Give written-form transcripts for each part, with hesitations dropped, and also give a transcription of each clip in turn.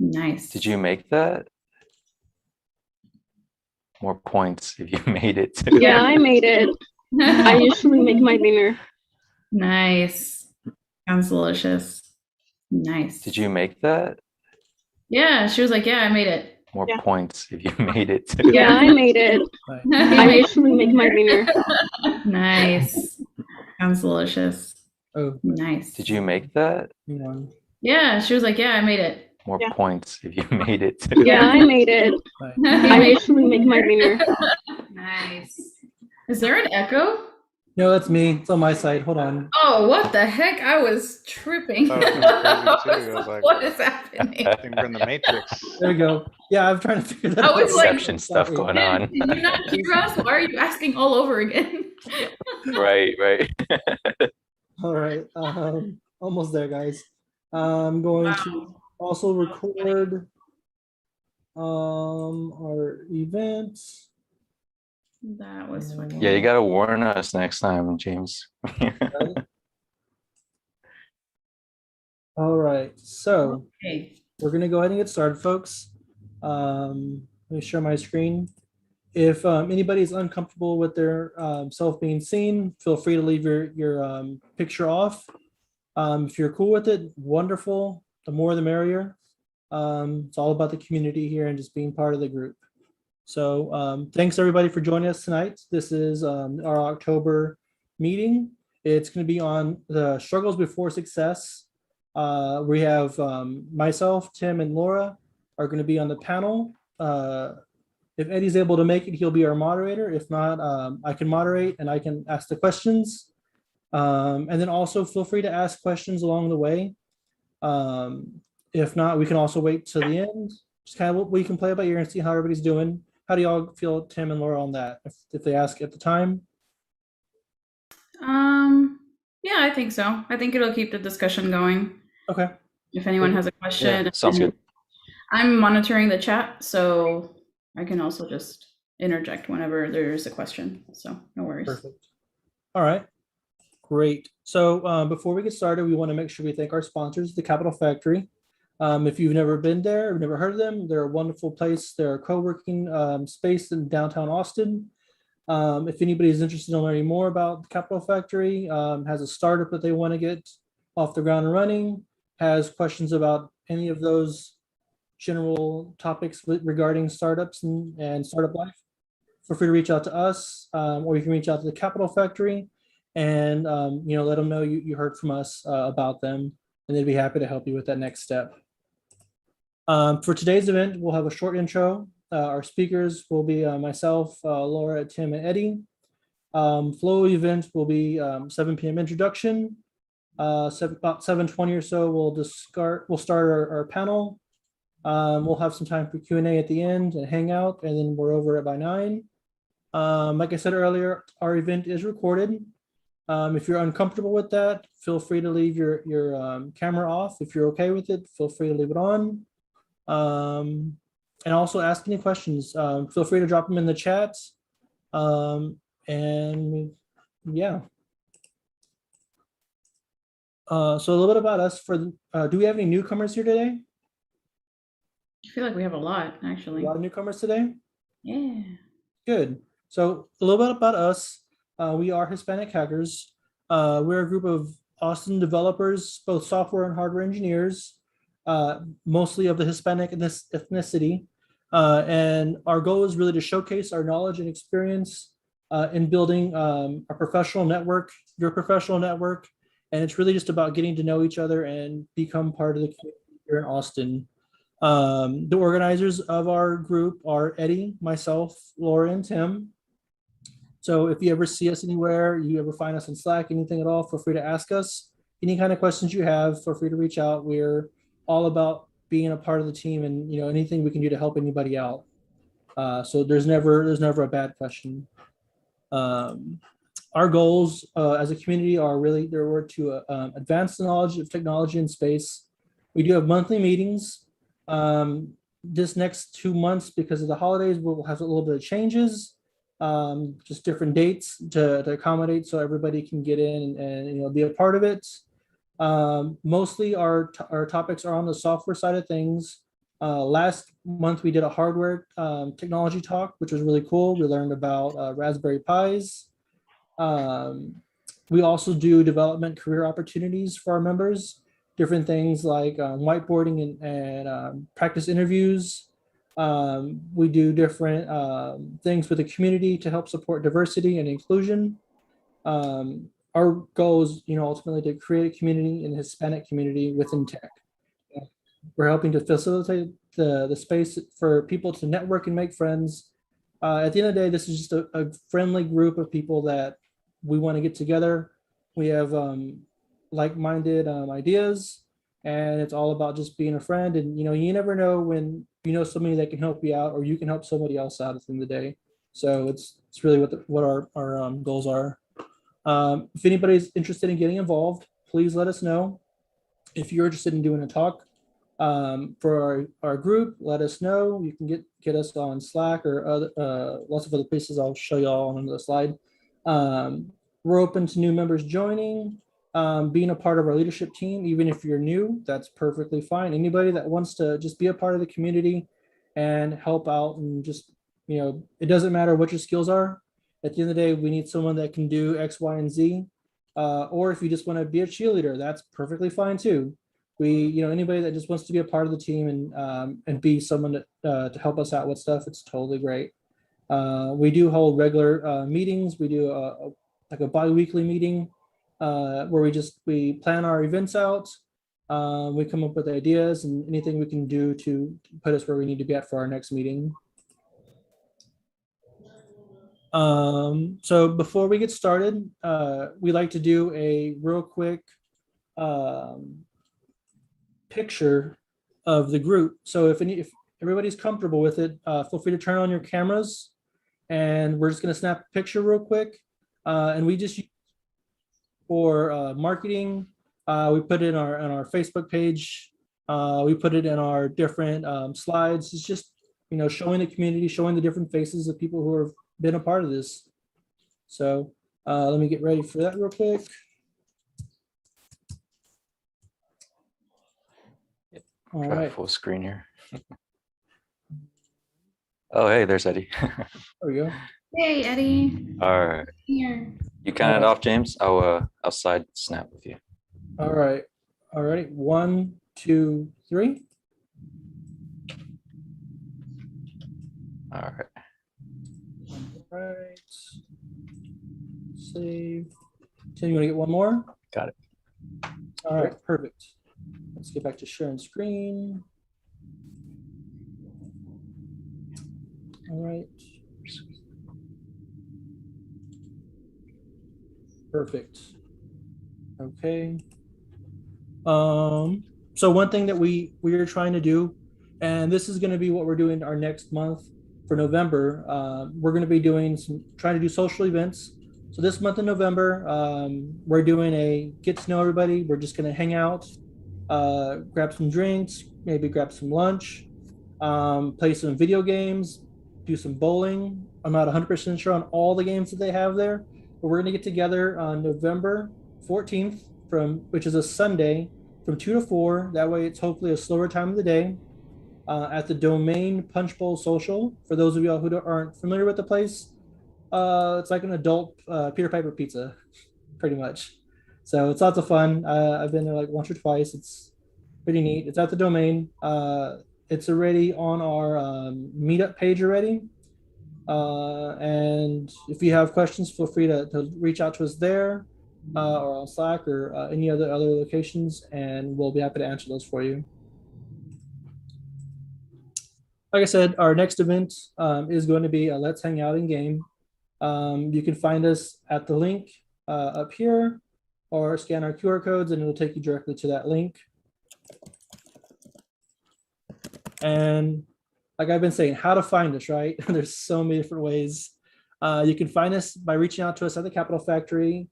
Nice. Did you make that? More points if you made it too. Yeah, I made it. I usually make my dinner. Nice. Sounds delicious. Nice. Did you make that? Yeah, she was like, yeah, I made it. More Yeah. points if you made it too. Yeah, I made it. I usually make my dinner. Nice. Sounds delicious. Oh, Nice. Did you make that? hang on. Yeah, she was like, yeah, I made it. More Yeah. points if you made it too. Yeah, I made it. I usually make my dinner. Nice. Is there an echo? No, that's me. It's on my side. Hold on. Oh, what the heck? I was tripping. I was kinda crazy too. I was like, what is happening? I think we're in the Matrix. There we go. Yeah, I'm trying to figure that I out. was like- Inception stuff going on. Did you not hear us? Why are you asking all over again? Right. All right. Almost there, guys. I'm going to also record our event. That was funny. Yeah, you gotta warn us next time, James. All right. So Okay. we're gonna go ahead and get started, folks. Let me share my screen. If anybody is uncomfortable with their self being seen, feel free to leave your picture off. If you're cool with it, wonderful. The more the merrier. It's all about the community here and just being part of the group. So thanks everybody for joining us tonight. This is our October meeting. It's going to be on the struggles before success. We have myself, Tim, and Laura are going to be on the panel. If Eddie's able to make it, he'll be our moderator. If not, I can moderate and I can ask the questions. And then also feel free to ask questions along the way. If not, we can also wait till the end. Just kind of what we can play by ear and see how everybody's doing. How do y'all feel, Tim and Laura, on that? If they ask at the time? Yeah, I think so. I think it'll keep the discussion going. Okay. If anyone has a question. Yeah, sounds good. I'm monitoring the chat, so I can also just interject whenever there's a question. So no worries. Perfect. All right. Great. So before we get started, we want to make sure we thank our sponsors, the Capital Factory. If you've never been there or never heard of them, they're a wonderful place. They're a co-working space in downtown Austin. If anybody is interested in learning more about the Capital Factory, has a startup that they want to get off the ground and running, has questions about any of those general topics regarding startups and startup life, feel free to reach out to us, or you can reach out to the Capital Factory and let them know you heard from us about them, and they'd be happy to help you with that next step. For today's event, we'll have a short intro. Our speakers will be myself, Laura, Tim, and Eddie. Flow event will be 7 p.m. introduction. About 7:20 or so, we'll start our panel. We'll have some time for Q&A at the end and hang out, and then we're over it by 9. Like I said earlier, our event is recorded. If you're uncomfortable with that, feel free to leave your camera off. If you're okay with it, feel free to leave it on. And also ask any questions. Feel free to drop them in the chat. And yeah. So a little bit about us. Do we have any newcomers here today? I feel like we have a lot, actually. A lot of newcomers today? Yeah. Good. So a little bit about us. We are Hispanic Hackers. We're a group of Austin developers, both software and hardware engineers, mostly of the Hispanic ethnicity. And our goal is really to showcase our knowledge and experience in building a professional network, your professional network. And it's really just about getting to know each other and become part of the community here in Austin. The organizers of our group are Eddie, myself, Laura, and Tim. So if you ever see us anywhere, you ever find us in Slack, anything at all, feel free to ask us. Any kind of questions you have, feel free to reach out. We're all about being a part of the team and anything we can do to help anybody out. So there's never a bad question. Our goals as a community are really to advance the knowledge of technology and space. We do have monthly meetings. This next 2 months, because of the holidays, we'll have a little bit of changes. Just different dates to accommodate so everybody can get in and be a part of it. Mostly our topics are on the software side of things. Last month we did a hardware technology talk, which was really cool. We learned about Raspberry Pis. We also do development career opportunities for our members, different things like whiteboarding and practice interviews. We do different things with the community to help support diversity and inclusion. Our goal is, ultimately to create a community in the Hispanic community within tech. We're helping to facilitate the space for people to network and make friends. At the end of the day, this is just a friendly group of people that we want to get together. We have like-minded ideas, and it's all about just being a friend. And you never know when you know somebody that can help you out, or you can help somebody else out at the end of the day. So it's really what our goals are. If anybody's interested in getting involved, please let us know. If you're interested in doing a talk for our group, let us know. You can get us on Slack or lots of other places. I'll show you all on the slide. We're open to new members joining, being a part of our leadership team. Even if you're new, that's perfectly fine. Anybody that wants to just be a part of the community and help out, and just, it doesn't matter what your skills are. At the end of the day, we need someone that can do X, Y, and Z. Or if you just want to be a cheerleader, that's perfectly fine too. Anybody that just wants to be a part of the team and be someone to help us out with stuff, it's totally great. We do hold regular meetings. We do like a bi-weekly meeting where we plan our events out. We come up with ideas and anything we can do to put us where we need to be at for our next meeting. So before we get started, we like to do a real quick picture of the group. So if everybody's comfortable with it, feel free to turn on your cameras, and we're just going to snap a picture real quick. And we just use for marketing. We put it on our Facebook page. We put it in our different slides. It's just showing the community, showing the different faces of people who have been a part of this. So let me get ready for that real quick. All Try right. full screen here. Oh, hey, there's Eddie. There we go. Hey, Eddie. All right. Here. You count it off, James. I'll side snap with you. All right. All right. 1, 2, 3. All right. All right. Save. Tim, you want to get one more? Got it. All right. Perfect. Let's get back to sharing screen. All right. Perfect. Okay. So one thing that we are trying to do, and this is going to be what we're doing our next month for November. We're going to be trying to do social events. So this month in November, we're doing a get to know everybody. We're just going to hang out, grab some drinks, maybe grab some lunch, play some video games, do some bowling. I'm not 100% sure on all the games that they have there, but we're going to get together on November 14th, which is a Sunday, from 2 to 4. That way it's hopefully a slower time of the day at the Domain Punch Bowl Social. For those of y'all who aren't familiar with the place, it's like an adult Peter Piper pizza, pretty much. So it's lots of fun. I've been there like once or twice. It's pretty neat. It's at the Domain. It's already on our meetup page already. And if you have questions, feel free to reach out to us there or on Slack or any other locations, and we'll be happy to answer those for you. Like I said, our next event is going to be a Let's Hang Out in Game. You can find us at the link up here, or scan our QR codes and it'll take you directly to that link. And like I've been saying, how to find us, right? There's so many different ways. You can find us by reaching out to us at the Capital Factory.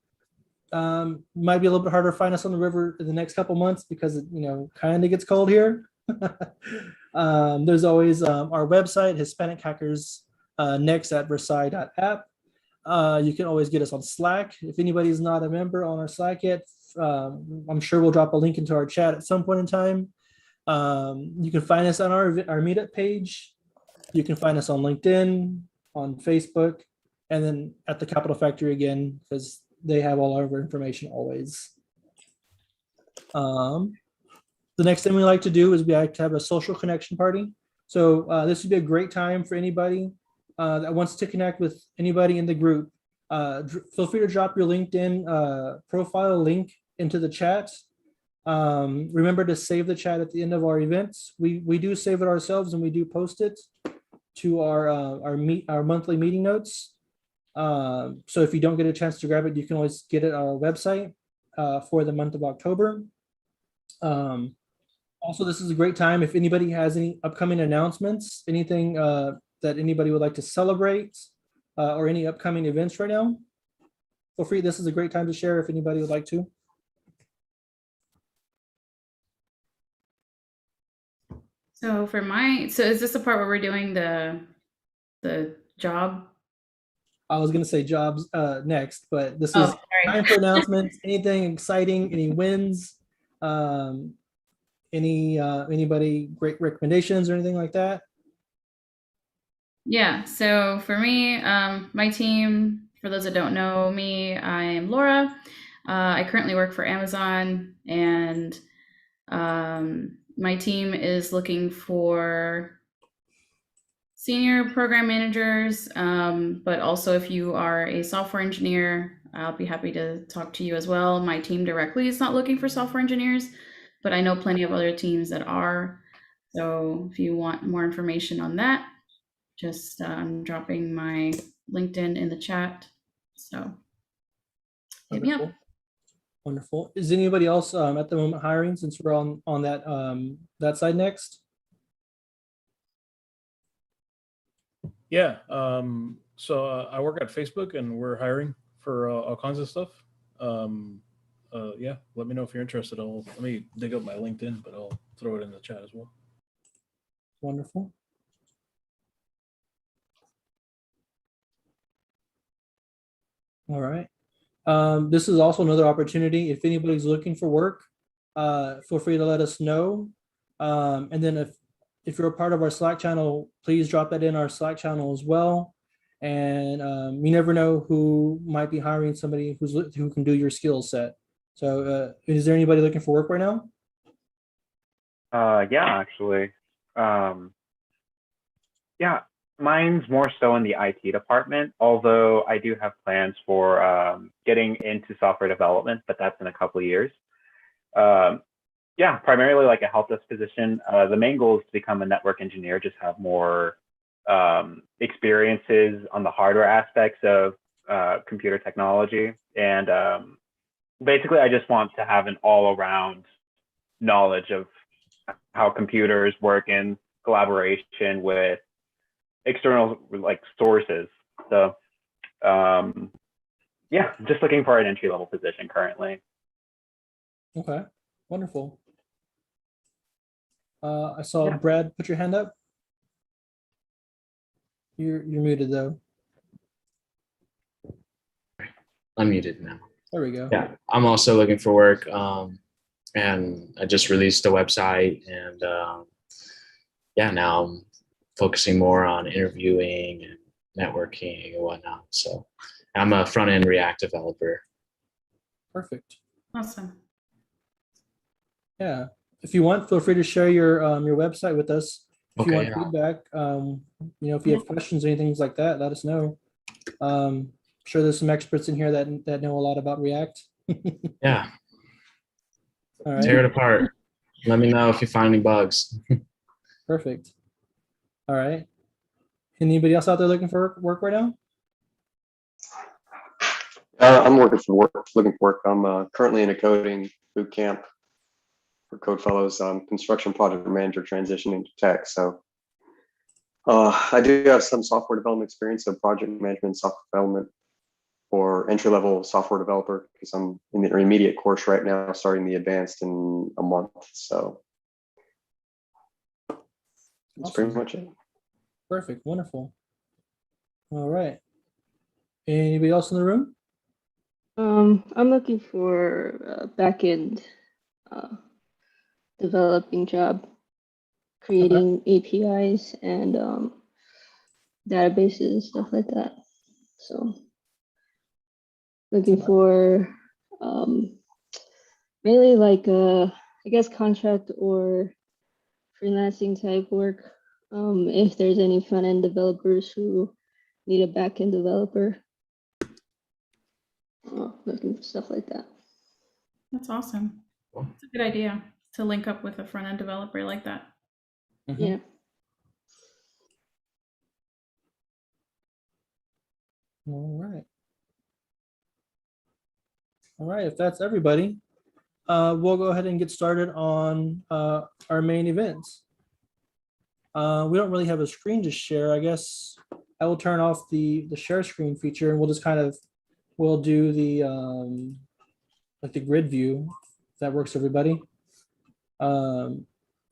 Might be a little bit harder to find us on the river in the next couple months because it, kind of gets cold here. There's always our website, Hispanic Hackers next at Versailles.app. You can always get us on Slack. If anybody's not a member on our Slack yet, I'm sure we'll drop a link into our chat at some point in time. You can find us on our meetup page. You can find us on LinkedIn, on Facebook, and then at the Capital Factory again, because they have all our information always. The next thing we like to do is we like to have a social connection party. So this would be a great time for anybody that wants to connect with anybody in the group. Feel free to drop your LinkedIn profile link into the chat. Remember to save the chat at the end of our events. We do save it ourselves and we do post it to our monthly meeting notes. So if you don't get a chance to grab it, you can always get it on our website for the month of October. Also, this is a great time if anybody has any upcoming announcements, anything that anybody would like to celebrate, or any upcoming events right now. Feel free. This is a great time to share if anybody would like to. So so is this the part where we're doing the job? I was going to say jobs next, but this Oh, is sorry. time for announcements. Anything exciting? Any wins? Anybody great recommendations or anything like that? Yeah, so for me, my team, for those that don't know me, I am Laura. I currently work for Amazon, and my team is looking for senior program managers, but also if you are a software engineer, I'll be happy to talk to you as well. My team directly is not looking for software engineers, but I know plenty of other teams that are. So if you want more information on that, just dropping my LinkedIn in the chat. So hit me up. Wonderful. Wonderful. Is anybody else at the moment hiring, since we're on that that side next? Yeah. So I work at Facebook and we're hiring for all kinds of stuff. Yeah, let me know if you're interested. Let me dig up my LinkedIn, but I'll throw it in the chat as well. Wonderful. All right. This is also another opportunity. If anybody's looking for work, feel free to let us know. And then if you're a part of our Slack channel, please drop that in our Slack channel as well. And you never know who might be hiring somebody who can do your skill set. So is there anybody looking for work right now? Yeah, actually. Yeah, mine's more so in the IT department, although I do have plans for getting into software development, but that's in a couple of years. Yeah, primarily like a help desk position. The main goal is to become a network engineer, just have more experiences on the hardware aspects of computer technology. And basically, I just want to have an all-around knowledge of how computers work in collaboration with external like sources. So yeah, just looking for an entry-level position currently. Okay, wonderful. I saw Brad put your hand up. You're muted though. I'm muted now. There we go. Yeah, I'm also looking for work, and I just released a website, and yeah, now I'm focusing more on interviewing and networking and whatnot. So I'm a front-end React developer. Perfect. Awesome. Yeah. If you want, feel free to share your website with us. If you Okay, want feedback, if you have questions or anything like that, let us know. I'm sure there's some experts in here that know a lot about React. Yeah. All right. Tear it apart. Let me know if you find any bugs. Perfect. All right. Anybody else out there looking for work right now? I'm looking for work. I'm currently in a coding boot camp for Code Fellows, construction project manager transitioning to tech. So I do have some software development experience, so project management, software development, or entry-level software developer, because I'm in the intermediate course right now, starting the advanced in a month. So that's pretty much it. Perfect. Wonderful. All right. Anybody else in the room? I'm looking for a back-end developing job. creating APIs and databases and stuff like that. So looking for mainly like I guess contract or freelancing type work. If there's any front end developers who need a back end developer, looking for stuff like that. That's awesome. It's a good idea to link up with a front end developer like that. Mhm. Yeah. All right. All right, if that's everybody, we'll go ahead and get started on our main events. We don't really have a screen to share. I guess I will turn off the share screen feature and we'll just kind of, we'll do the like the grid view, if that works for everybody.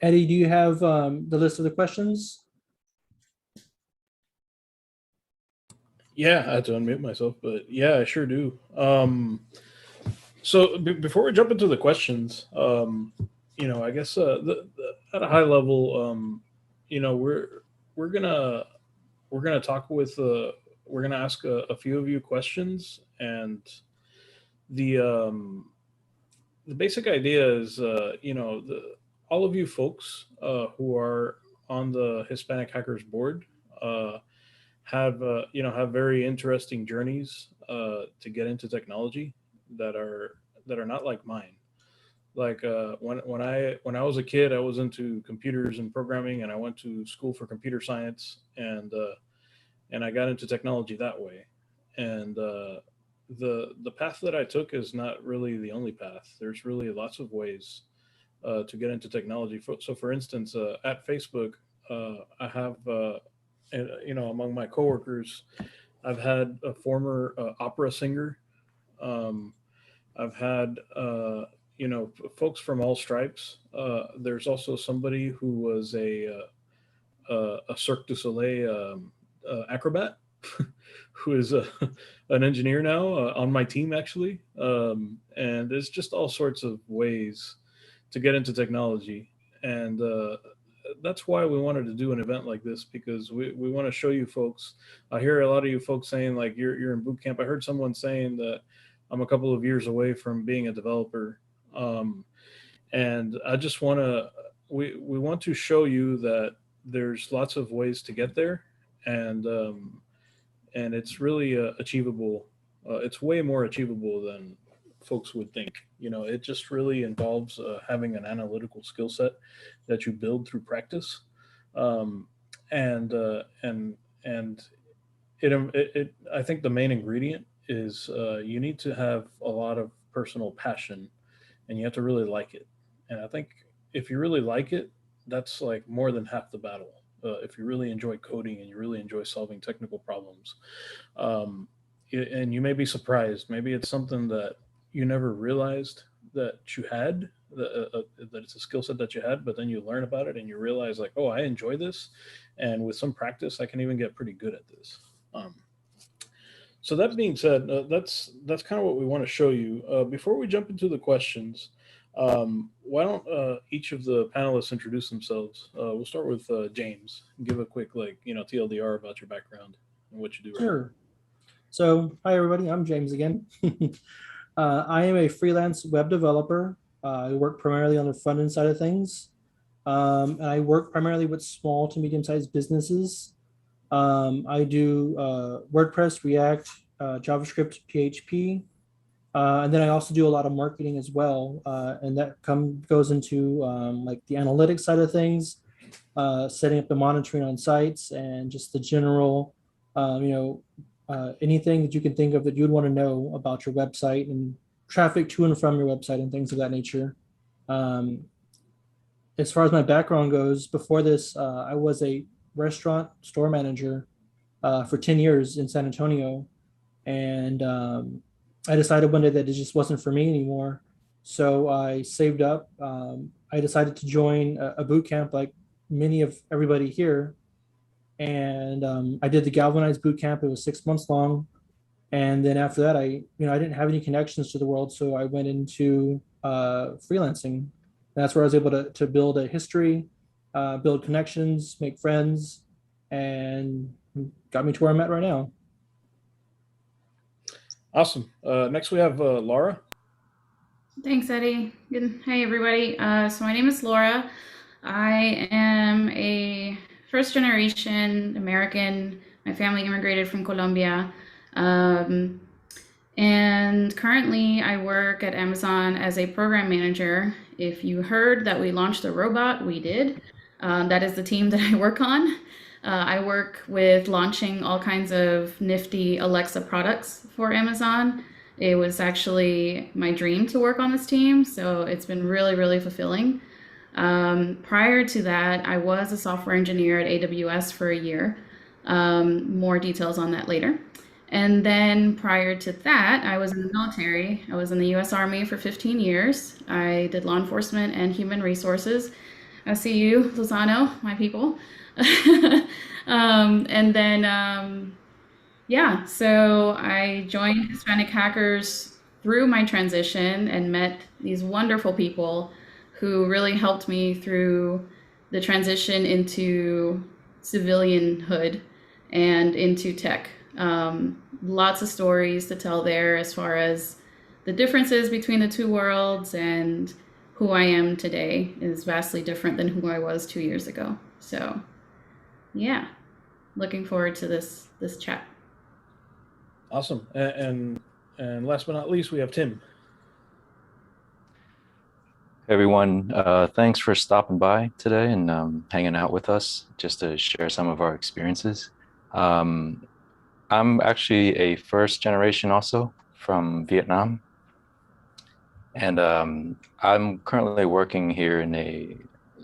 Eddie, do you have the list of the questions? Yeah, I had to unmute myself, but yeah, I sure do. So before we jump into the questions, I guess at a high level, we're gonna talk with we're gonna ask a few of you questions, and the basic idea is all of you folks who are on the Hispanic Hackers board have very interesting journeys to get into technology that are not like mine. Like when I was a kid, I was into computers and programming, and I went to school for computer science, and I got into technology that way. And the path that I took is not really the only path. There's really lots of ways to get into technology. So, for instance, at Facebook, I have among my coworkers, I've had a former opera singer. I've had folks from all stripes. There's also somebody who was a Cirque du Soleil acrobat, who is an engineer now on my team, actually. And there's just all sorts of ways to get into technology. And that's why we wanted to do an event like this, because we want to show you folks. I hear a lot of you folks saying like you're in boot camp. I heard someone saying that I'm a couple of years away from being a developer. And I just want to, we want to show you that there's lots of ways to get there, and it's really achievable. It's way more achievable than folks would think. It just really involves having an analytical skill set that you build through practice, and I think the main ingredient is you need to have a lot of personal passion, and you have to really like it. And I think if you really like it, that's like more than half the battle. If you really enjoy coding and you really enjoy solving technical problems, and you may be surprised, maybe it's something that you never realized that you had, that it's a skill set that you had, but then you learn about it and you realize like, oh, I enjoy this, and with some practice I can even get pretty good at this. So that being said, that's kind of what we want to show you. Before we jump into the questions, why don't each of the panelists introduce themselves? We'll start with James. Give a quick TLDR about your background and what you do. Sure. So hi everybody, I'm James again. I am a freelance web developer. I work primarily on the front end side of things. And I work primarily with small to medium-sized businesses. I do WordPress, React, JavaScript, PHP, and then I also do a lot of marketing as well. And that goes into like the analytics side of things, setting up the monitoring on sites, and just the general, anything that you can think of that you'd want to know about your website and traffic to and from your website and things of that nature. As far as my background goes, before this, I was a restaurant store manager for 10 years in San Antonio. And I decided one day that it just wasn't for me anymore. So I saved up. I decided to join a boot camp like many of everybody here. And I did the Galvanized boot camp. It was 6 months long. And then after that, I didn't have any connections to the world. So I went into freelancing. And that's where I was able to build a history build connections, make friends, and got me to where I'm at right now. Awesome. Next, we have Laura. Thanks, Eddie. Good. Hi, everybody. So my name is Laura. I am a first-generation American. My family immigrated from Colombia. And currently, I work at Amazon as a program manager. If you heard that we launched a robot, we did. That is the team that I work on. I work with launching all kinds of nifty Alexa products for Amazon. It was actually my dream to work on this team, so it's been really, really fulfilling. Prior to that, I was a software engineer at AWS for a year. More details on that later. And then prior to that, I was in the military. I was in the US Army for 15 years. I did law enforcement and human resources. I see you, Lozano, my people. Yeah, so I joined Hispanic Hackers through my transition and met these wonderful people who really helped me through the transition into civilianhood and into tech. Lots of stories to tell there as far as the differences between the two worlds, and who I am today is vastly different than who I was 2 years ago. So yeah, looking forward to this chat. Awesome. And last but not least, we have Tim. Hey, everyone, thanks for stopping by today and hanging out with us just to share some of our experiences. I'm actually a first generation also from Vietnam. And I'm currently working here in a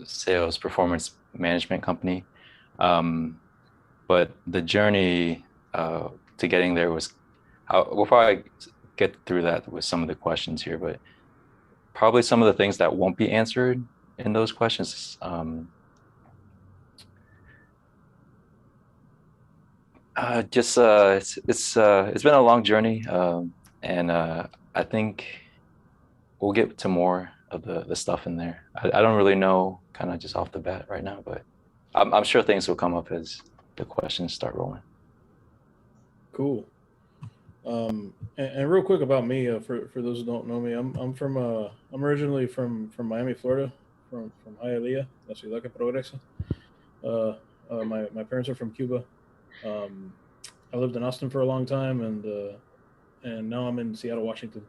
sales performance management company. But the journey to getting there was, we'll probably get through that with some of the questions here, but probably some of the things that won't be answered in those questions. It's been a long journey, and I think we'll get to more of the stuff in there. I don't really know kind of just off the bat right now, but I'm sure things will come up as the questions start rolling. Cool. And real quick about me, for those who don't know me, I'm originally from Miami, Florida, from Hialeah, La Ciudad que Progresa. My parents are from Cuba. I lived in Austin for a long time, and now I'm in Seattle, Washington,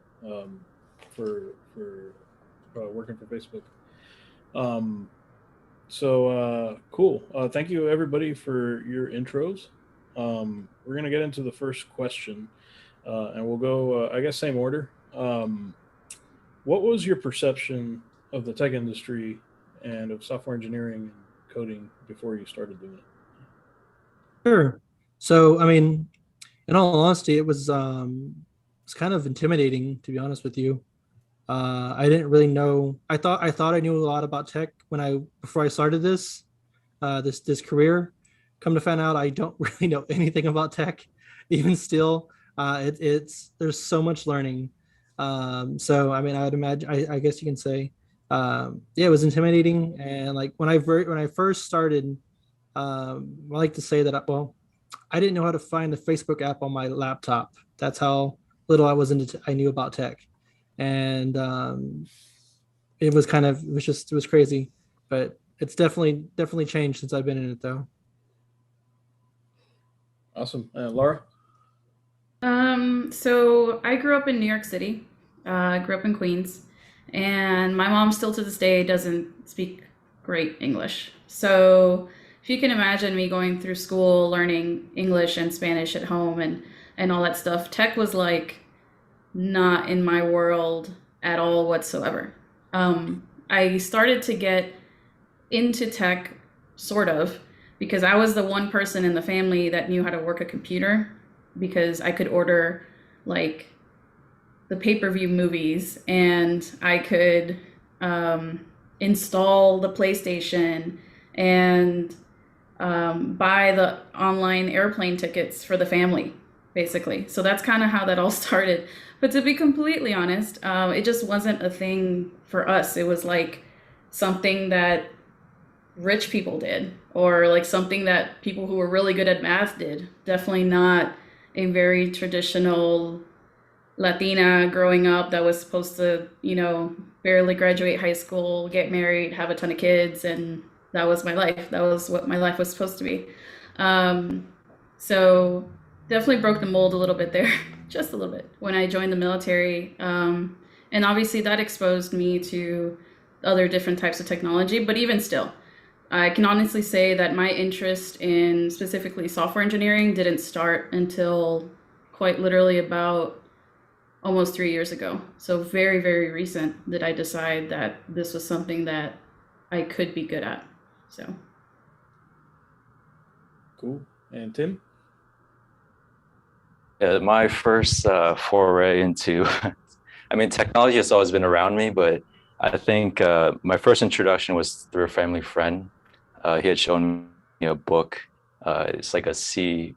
for working for Facebook. Cool. Thank you everybody for your intros. We're gonna get into the first question, and we'll go, I guess, same order. What was your perception of the tech industry and of software engineering and coding before you started doing it? Sure. So, I mean, in all honesty, it was kind of intimidating, to be honest with you. I didn't really know. I thought I knew a lot about tech before I started this career. Come to find out, I don't really know anything about tech. Even still, there's so much learning. So, I mean, I would imagine. I guess you can say, yeah, it was intimidating. And like when I first started, I like to say that I didn't know how to find the Facebook app on my laptop. That's how little I knew about tech. And it was crazy, but it's definitely changed since I've been in it though. Awesome. Laura? So I grew up in New York City. I grew up in Queens, and my mom still to this day doesn't speak great English. So if you can imagine me going through school, learning English and Spanish at home and all that stuff, tech was like not in my world at all whatsoever. I started to get into tech sort of because I was the one person in the family that knew how to work a computer, because I could order like the pay-per-view movies, and I could install the PlayStation and buy the online airplane tickets for the family, basically. So that's kind of how that all started. But to be completely honest, it just wasn't a thing for us. It was like something that rich people did, or like something that people who were really good at math did. Definitely not a very traditional Latina growing up that was supposed to, barely graduate high school, get married, have a ton of kids, and that was my life. That was what my life was supposed to be. So definitely broke the mold a little bit there, just a little bit, when I joined the military. And obviously that exposed me to other different types of technology, but even still, I can honestly say that my interest in specifically software engineering didn't start until quite literally about almost 3 years ago. So very, very recent that I decide that this was something that I could be good at. So Cool. And Tim? Yeah, my first foray into, I mean, technology has always been around me, but I think my first introduction was through a family friend. He had shown me a book. It's like a C++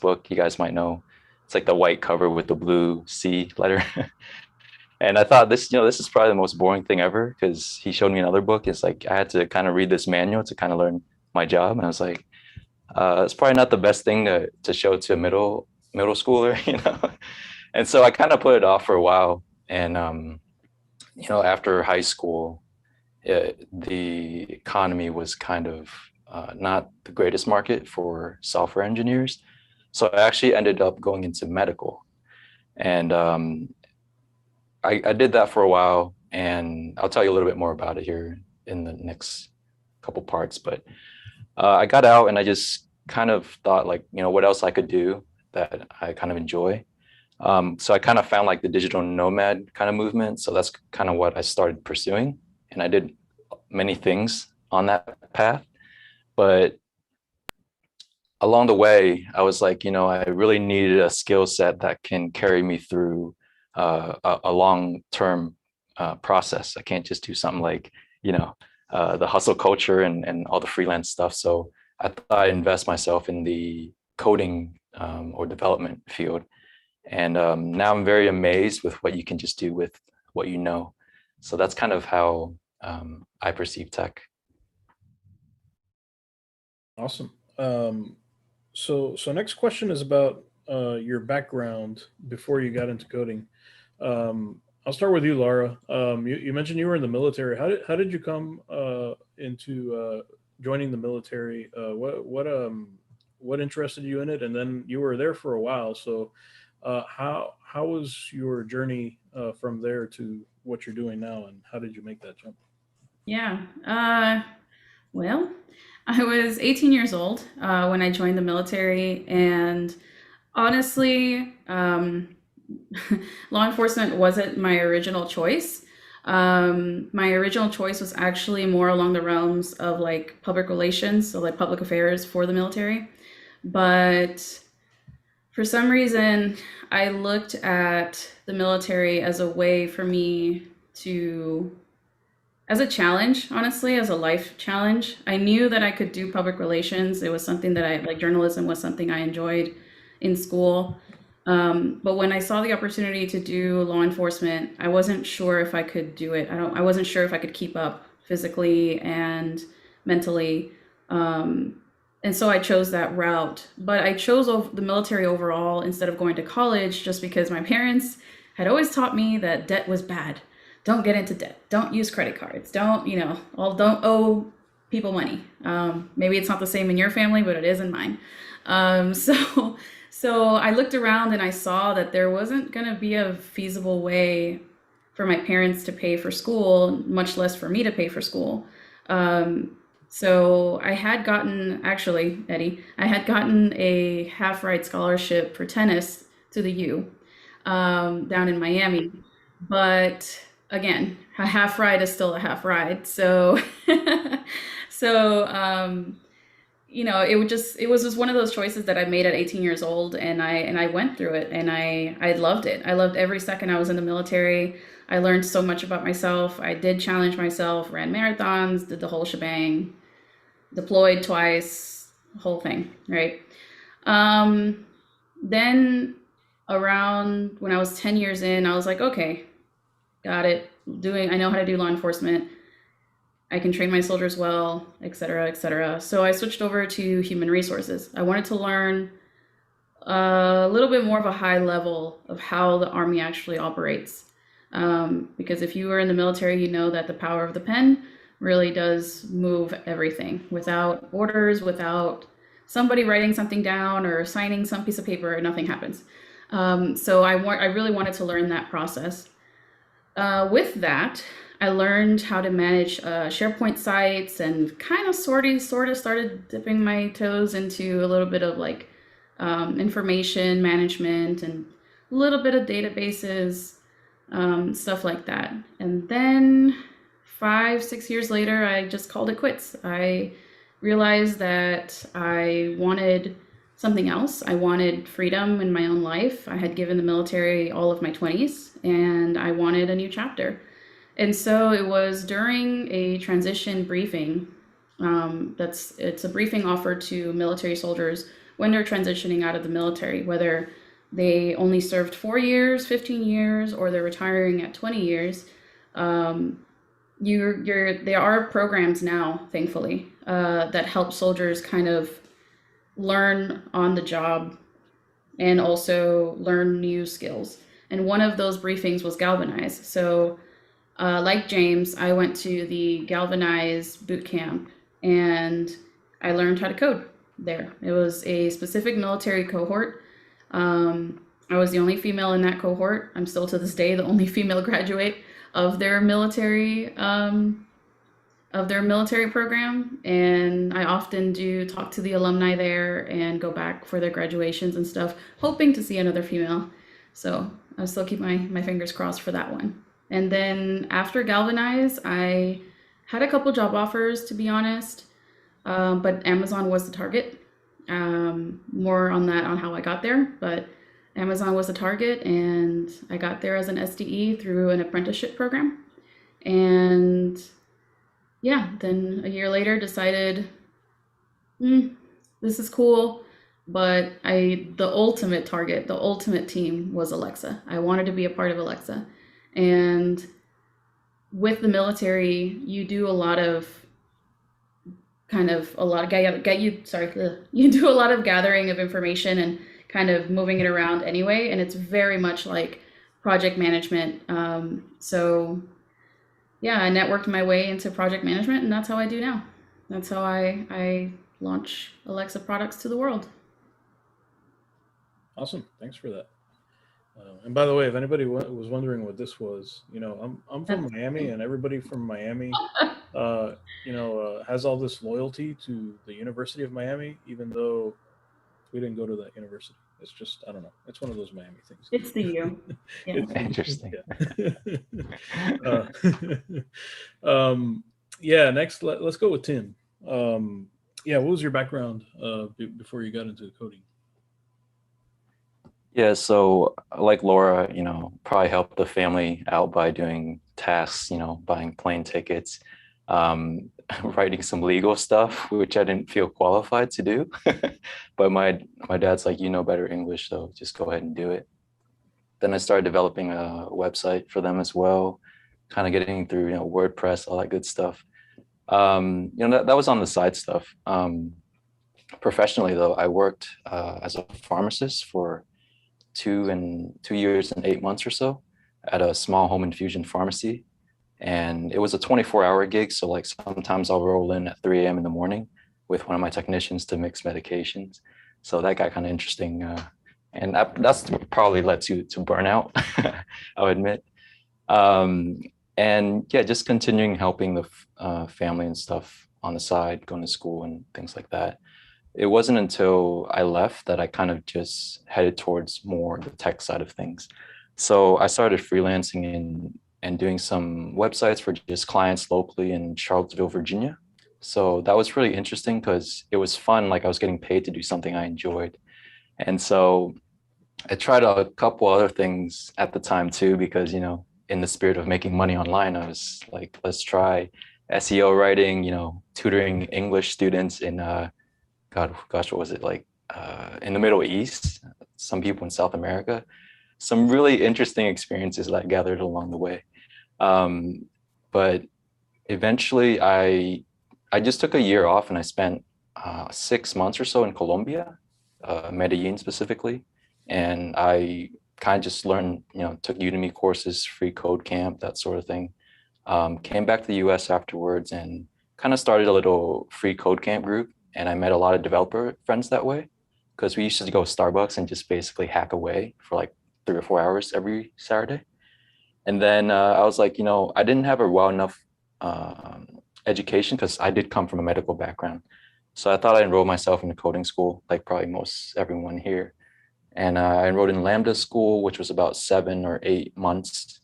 book. You guys might know. It's like the white cover with the blue C letter. And I thought this is probably the most boring thing ever, because he showed me another book. It's like I had to kind of read this manual to kind of learn my job. And I was like, it's probably not the best thing to show to a middle schooler, And so I kind of put it off for a while. And, after high school, the economy was kind of not the greatest market for software engineers. So I actually ended up going into medical. And I did that for a while. And I'll tell you a little bit more about it here in the next couple parts. But I got out and I just kind of thought, like, what else I could do that I kind of enjoy. So I kind of found like the digital nomad kind of movement. So that's kind of what I started pursuing. And I did many things on that path. But along the way, I was like, I really needed a skill set that can carry me through a long-term process. I can't just do something like, the hustle culture and all the freelance stuff. So I thought I'd invest myself in the coding or development field. And now I'm very amazed with what you can just do with what you know. So that's kind of how I perceive tech. Awesome. So next question is about your background before you got into coding. I'll start with you, Laura. You mentioned you were in the military. How did you come into joining the military? What interested you in it? And then you were there for a while. So how was your journey from there to what you're doing now, and how did you make that jump? yeah, well, I was 18 years old when I joined the military, and honestly, law enforcement wasn't my original choice. My original choice was actually more along the realms of like public relations, so like public affairs for the military. But for some reason, I looked at the military as a way for me as a challenge, honestly, as a life challenge. I knew that I could do public relations. It was something that like journalism was something I enjoyed in school. But when I saw the opportunity to do law enforcement, I wasn't sure if I could do it. I wasn't sure if I could keep up physically and mentally. And so I chose that route. But I chose the military overall instead of going to college, just because my parents had always taught me that debt was bad. Don't get into debt. Don't use credit cards. Don't owe people money. Maybe it's not the same in your family, but it is in mine. So I looked around and I saw that there wasn't going to be a feasible way for my parents to pay for school, much less for me to pay for school. So I had gotten, actually, Eddie, I had gotten a half-ride scholarship for tennis to the U down in Miami. But again, a half ride is still a half ride. So, it was just one of those choices that I made at 18 years old, and I went through it, and I loved it. I loved every second I was in the military. I learned so much about myself. I did challenge myself, ran marathons, did the whole shebang, deployed twice, whole thing, right? Then around when I was 10 years in, I was like, okay, got it. I know how to do law enforcement. I can train my soldiers well, et cetera, et cetera. So I switched over to human resources. I wanted to learn a little bit more of a high level of how the Army actually operates. Because if you were in the military, you know that the power of the pen really does move everything. Without orders, without somebody writing something down or signing some piece of paper, nothing happens. So I really wanted to learn that process. With that, I learned how to manage SharePoint sites and kind of sort of started dipping my toes into a little bit of like information management and a little bit of databases, stuff like that. And then 5-6 years later, I just called it quits. I realized that I wanted something else. I wanted freedom in my own life. I had given the military all of my 20s and I wanted a new chapter. And so it was during a transition briefing. It's a briefing offered to military soldiers when they're transitioning out of the military, whether they only served 4 years, 15 years, or they're retiring at 20 years. There are programs now, thankfully, that help soldiers kind of learn on the job and also learn new skills. And one of those briefings was Galvanize. So like James, I went to the Galvanize boot camp and I learned how to code there. It was a specific military cohort. I was the only female in that cohort. I'm still to this day the only female graduate of their military program, and I often do talk to the alumni there and go back for their graduations and stuff, hoping to see another female. So I'll still keep my fingers crossed for that one. And then after Galvanize, I had a couple job offers, to be honest, but Amazon was the target. More on that on how I got there, but Amazon was the target, and I got there as an SDE through an apprenticeship program. And yeah, then a year later decided, this is cool, but the ultimate target, the ultimate team was Alexa. I wanted to be a part of Alexa. And with the military, you do a lot of you do a lot of gathering of information and kind of moving it around anyway, and it's very much like project management. So yeah, I networked my way into project management, and that's how I do now. That's how I launch Alexa products to the world. Awesome. Thanks for that. And by the way, if anybody was wondering what this was, I'm from Miami, and everybody from Miami, has all this loyalty to the University of Miami, even though we didn't go to that university. It's just, I don't know. It's one of those Miami things. It's the U. Yeah. Interesting. Yeah. Next, let's go with Tim. What was your background before you got into coding? Yeah, so like Laura, probably helped the family out by doing tasks, buying plane tickets, writing some legal stuff, which I didn't feel qualified to do. But my dad's like, better English, so just go ahead and do it. Then I started developing a website for them as well, kind of getting through, WordPress, all that good stuff. That was on the side stuff. Professionally, though, I worked as a pharmacist for 2 years and 8 months or so at a small home infusion pharmacy. And it was a 24-hour gig. So like sometimes I'll roll in at 3 a.m. in the morning with one of my technicians to mix medications. So that got kind of interesting. And that's probably led to burnout, I'll admit. And yeah, just continuing helping the family and stuff on the side, going to school and things like that. It wasn't until I left that I kind of just headed towards more the tech side of things. So I started freelancing and doing some websites for just clients locally in Charlottesville, Virginia. So that was really interesting because it was fun. Like I was getting paid to do something I enjoyed. And so I tried a couple other things at the time too, because, in the spirit of making money online, I was like, let's try SEO writing, tutoring English students in, what was it like in the Middle East, some people in South America, some really interesting experiences that I gathered along the way. But Eventually, I just took a year off and I spent 6 months or so in Colombia, Medellin specifically, and I kind of just learned, took Udemy courses, free code camp, that sort of thing. Came back to the US afterwards and kind of started a little free code camp group. And I met a lot of developer friends that way because we used to go to Starbucks and just basically hack away for like 3 or 4 hours every Saturday. And then I was like, I didn't have a well enough education because I did come from a medical background. So I thought I enrolled myself in a coding school, like probably most everyone here. And I enrolled in Lambda school, which was about 7 or 8 months.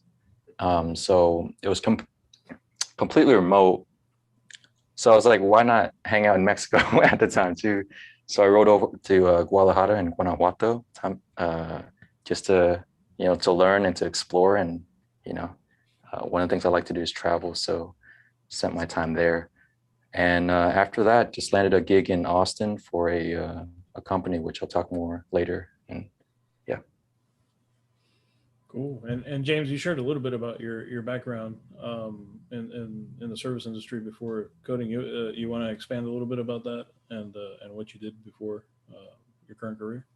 So it was completely remote. So I was like, why not hang out in Mexico at the time too? So I rode over to Guadalajara and Guanajuato just to learn and to explore. And, one of the things I like to do is travel. So spent my time there. And after that, just landed a gig in Austin for a company, which I'll talk more later. And yeah. Cool. And James, you shared a little bit about your background in the service industry before coding. You want to expand a little bit about that and what you did before your current career?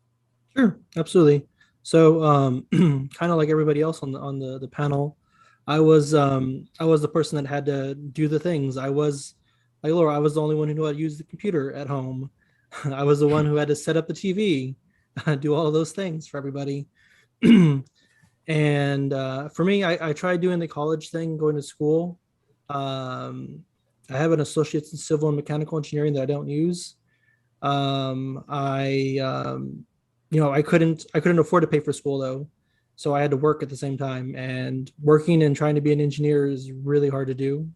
Sure, absolutely. So, kind of like everybody else on the panel, I was the person that had to do the things. I was like Laura. I was the only one who knew how to use the computer at home. I was the one who had to set up the TV, do all of those things for everybody. And for me, I tried doing the college thing, going to school. I have an associate's in civil and mechanical engineering that I don't use. I couldn't afford to pay for school though, so I had to work at the same time. And working and trying to be an engineer is really hard to do.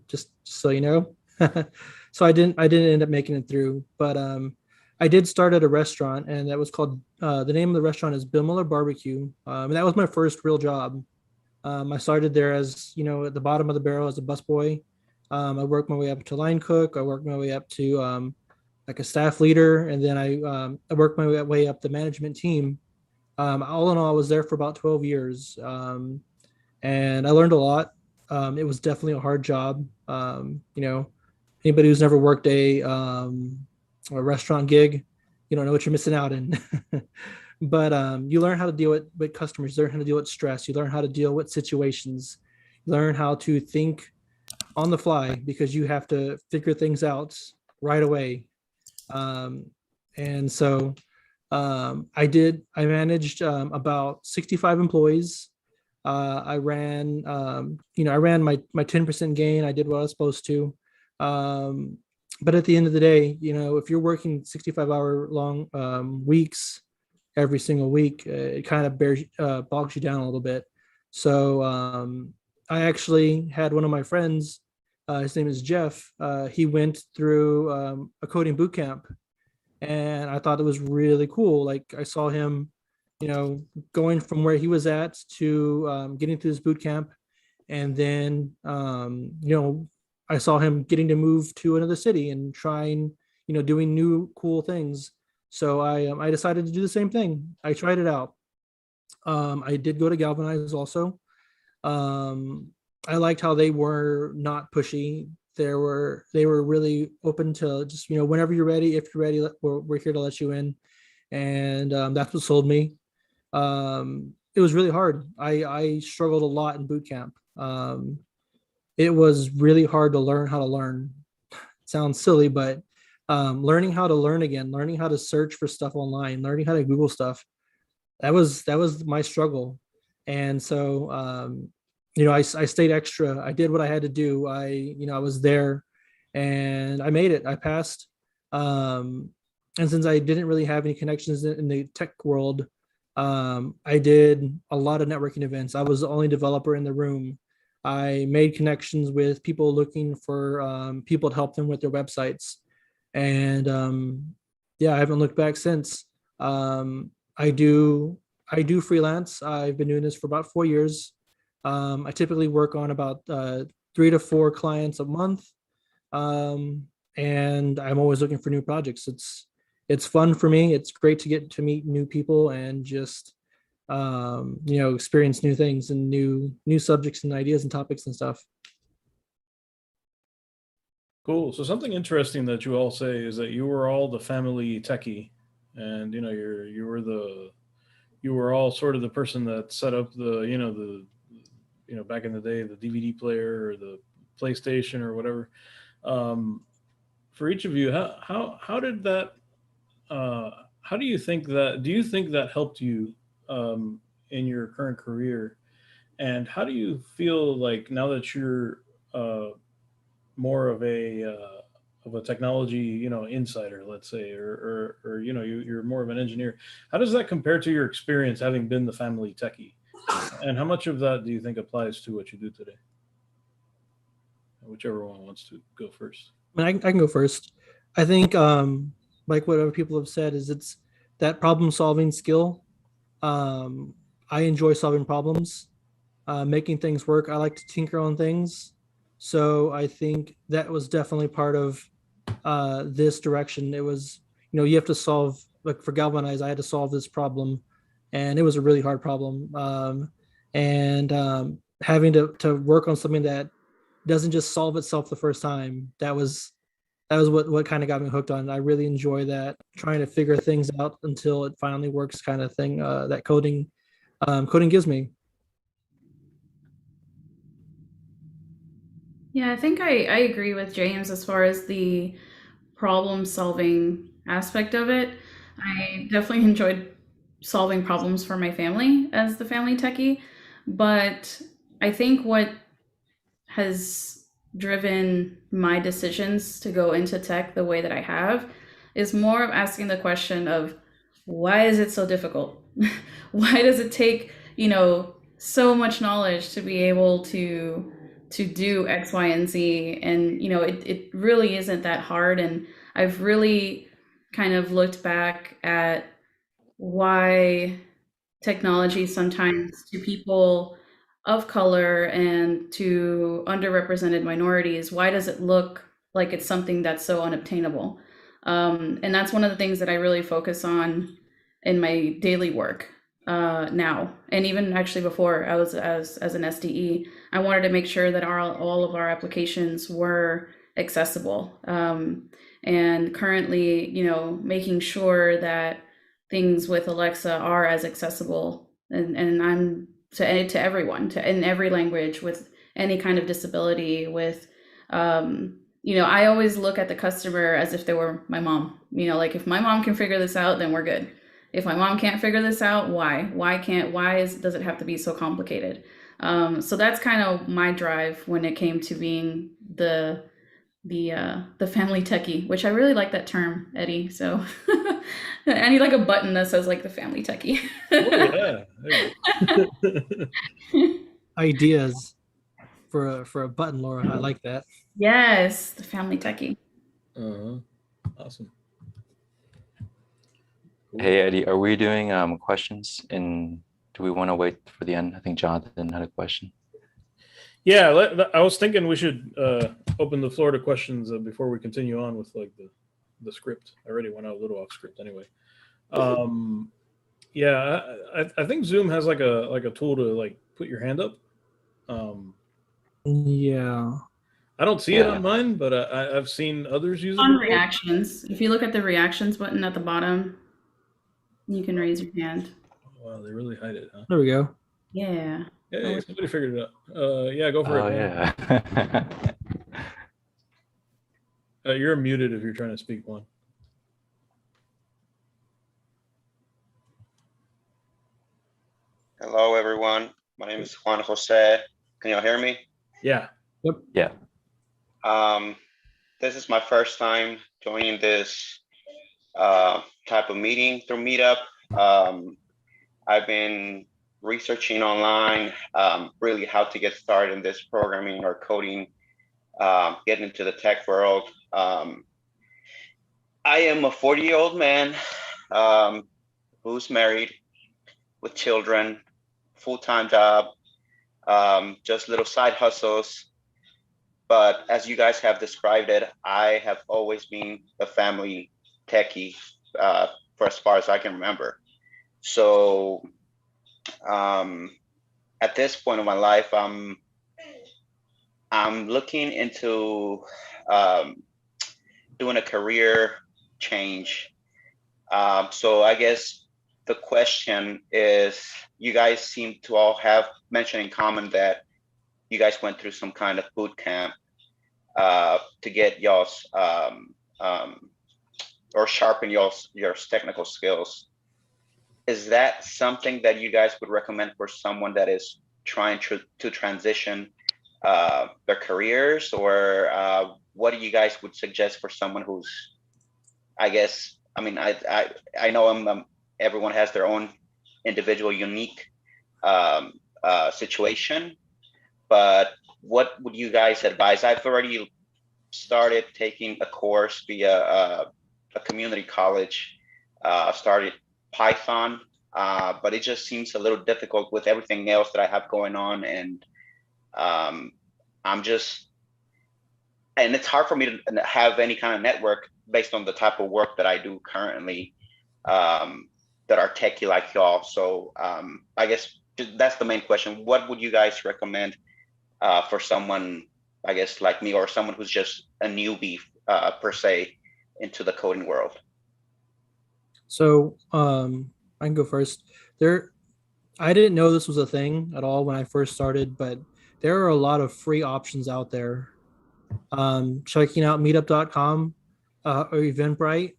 Just so you know. So I didn't end up making it through, but I did start at a restaurant, and that was called the name of the restaurant is Bill Miller Barbecue, and that was my first real job. I started there as at the bottom of the barrel as a busboy. I worked my way up to line cook. I worked my way up to like a staff leader, and then I worked my way up the management team. All in all, I was there for about 12 years, and I learned a lot. It was definitely a hard job. Anybody who's never worked a restaurant gig, you don't know what you're missing out in. But you learn how to deal with customers, you learn how to deal with stress, you learn how to deal with situations, you learn how to think on the fly because you have to figure things out right away. And so I managed about 65 employees. I ran my 10% gain. I did what I was supposed to. But at the end of the day, if you're working 65-hour long weeks every single week, it kind of bogs you down a little bit. So I actually had one of my friends, his name is Jeff. He went through a coding boot camp, and I thought it was really cool. Like I saw him, going from where he was at to getting through this boot camp, and then I saw him getting to move to another city and trying, doing new cool things. So I decided to do the same thing. I tried it out. I did go to Galvanize also. I liked how they were not pushy. They were really open to just, whenever you're ready, if you're ready, we're here to let you in. And that's what sold me. It was really hard. I struggled a lot in boot camp. It was really hard to learn how to learn. It sounds silly, but learning how to learn again, learning how to search for stuff online, learning how to Google stuff, that was my struggle. And so I stayed extra. I did what I had to do. I was there, and I made it. I passed. And since I didn't really have any connections in the tech world, I did a lot of networking events. I was the only developer in the room. I made connections with people looking for people to help them with their websites. And I haven't looked back since. I do freelance. I've been doing this for about 4 years. I typically work on about 3 to 4 clients a month. And I'm always looking for new projects. It's fun for me. It's great to get to meet new people and just experience new things and new subjects and ideas and topics and stuff. Cool. So something interesting that you all say is that you were all the family techie, and you were all sort of the person that set up the back in the day, the DVD player or the PlayStation or whatever. Um, for each of you, how did that? How do you think that? Do you think that helped you in your current career? And how do you feel like now that you're more of a technology, insider, let's say, or you're more of an engineer? How does that compare to your experience having been the family techie? And how much of that do you think applies to what you do today? Whichever one wants to go first. I can go first. I think like what other people have said is it's that problem solving skill. I enjoy solving problems, making things work. I like to tinker on things. So I think that was definitely part of this direction. It was, you have to solve, like for Galvanize, I had to solve this problem, and it was a really hard problem. And having to work on something that doesn't just solve itself the first time, that was what kind of got me hooked on it. I really enjoy that, trying to figure things out until it finally works kind of thing, that coding gives me. Yeah, I think I agree with James as far as the problem solving aspect of it. I definitely enjoyed solving problems for my family as the family techie, but I think what has driven my decisions to go into tech the way that I have is more of asking the question of why is it so difficult? Why does it take, so much knowledge to be able to do X, Y, and Z? And, it really isn't that hard. And I've really kind of looked back at why technology sometimes to people of color and to underrepresented minorities, why does it look like it's something that's so unobtainable? And that's one of the things that I really focus on in my daily work now. And even actually before I was as an SDE, I wanted to make sure that all of our applications were accessible. And currently, making sure that things with Alexa are as accessible and I'm to everyone, in every language, with any kind of disability, with I always look at the customer as if they were my mom. Like if my mom can figure this out, then we're good. If my mom can't figure this out, why does it have to be so complicated? So that's kind of my drive when it came to being the family techie, which I really like that term, Eddie. So I need like a button that says like the family techie. Oh, yeah. Ideas for a button, Laura. I like that. Yes, the family techie. Awesome. Cool. Hey Eddie, are we doing questions? And do we want to wait for the end? I think Jonathan had a question. Yeah, I was thinking we should open the floor to questions before we continue on with like the script. I already went out a little off script anyway. Yeah, I think Zoom has like a tool to like put your hand up. Yeah. I don't see it on mine, but I've seen others use it. On reactions, if you look at the reactions button at the bottom, you can raise your hand. Wow, they really hide it, huh? There we go. Yeah. Hey, somebody figured it out. Yeah, go for it. Yeah. You're muted if you're trying to speak, one. Hello, everyone. My name is Juan Jose. Can y'all hear me? Yeah. Yep. Yeah. This is my first time joining this type of meeting through Meetup. I've been researching online, really how to get started in this programming or coding, getting into the tech world. I am a 40-year-old man who's married with children, full-time job, just little side hustles. But as you guys have described it, I have always been a family techie for as far as I can remember. So at this point in my life, I'm I'm looking into doing a career change. So I guess the question is, you guys seem to all have mentioned in common that you guys went through some kind of boot camp to get y'all's or sharpen your technical skills. Is that something that you guys would recommend for someone that is trying to transition their careers, or what do you guys would suggest for someone who's, I guess, I mean, I know everyone has their own individual unique situation, but what would you guys advise? I've already started taking a course via a community college, started Python, but it just seems a little difficult with everything else that I have going on, and and it's hard for me to have any kind of network based on the type of work that I do currently, that are techie like y'all. So I guess that's the main question. What would you guys recommend for someone, I guess, like me, or someone who's just a newbie per se into the coding world? So I can go first. I didn't know this was a thing at all when I first started, but there are a lot of free options out there. Checking out meetup.com or Eventbrite.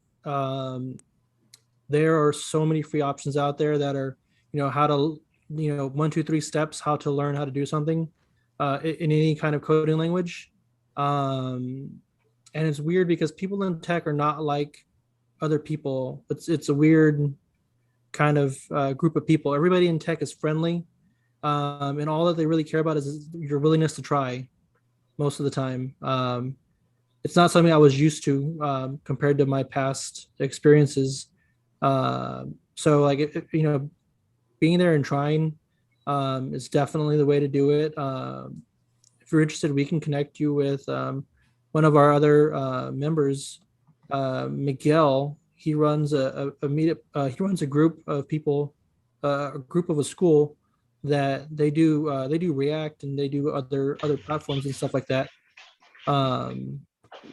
There are so many free options out there that are, how to, 1, 2, 3 steps, how to learn how to do something in any kind of coding language. And it's weird because people in tech are not like other people. It's a weird kind of group of people. Everybody in tech is friendly, and all that they really care about is your willingness to try most of the time. It's not something I was used to compared to my past experiences. So like, being there and trying is definitely the way to do it. If you're interested, we can connect you with one of our other members, Miguel. He runs a meetup. He runs a group of people, a group of a school that they do React, and they do other platforms and stuff like that.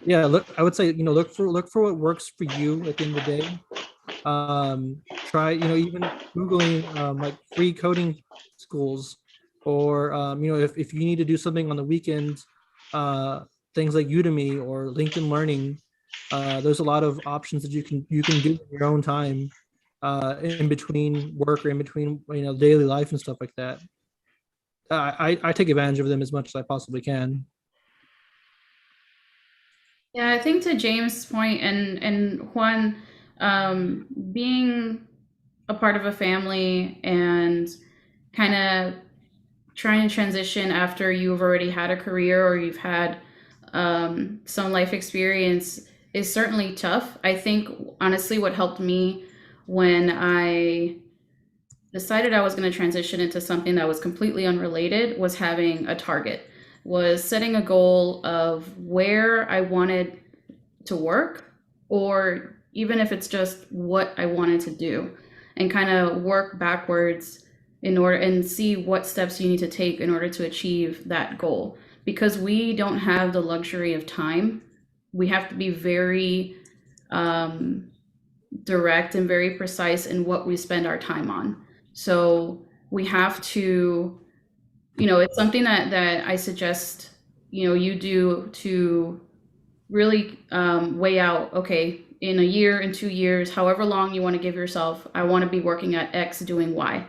Yeah, look, I would say, look for what works for you at the end of the day. Try, even Googling like free coding schools, or if you need to do something on the weekend, things like Udemy or LinkedIn Learning. There's a lot of options that you can do in your own time, in between work or in between daily life and stuff like that. I take advantage of them as much as I possibly can. Yeah, I think to James' point and Juan, being a part of a family and kind of trying to transition after you've already had a career or you've had some life experience is certainly tough. I think honestly what helped me when I decided I was going to transition into something that was completely unrelated was having a target, was setting a goal of where I wanted to work, or even if it's just what I wanted to do, and kind of work backwards in order and see what steps you need to take in order to achieve that goal. Because we don't have the luxury of time. We have to be very direct and very precise in what we spend our time on. So we have to, it's something that I suggest, you do to really weigh out, okay, in a year, in 2 years, however long you want to give yourself, I want to be working at X doing Y.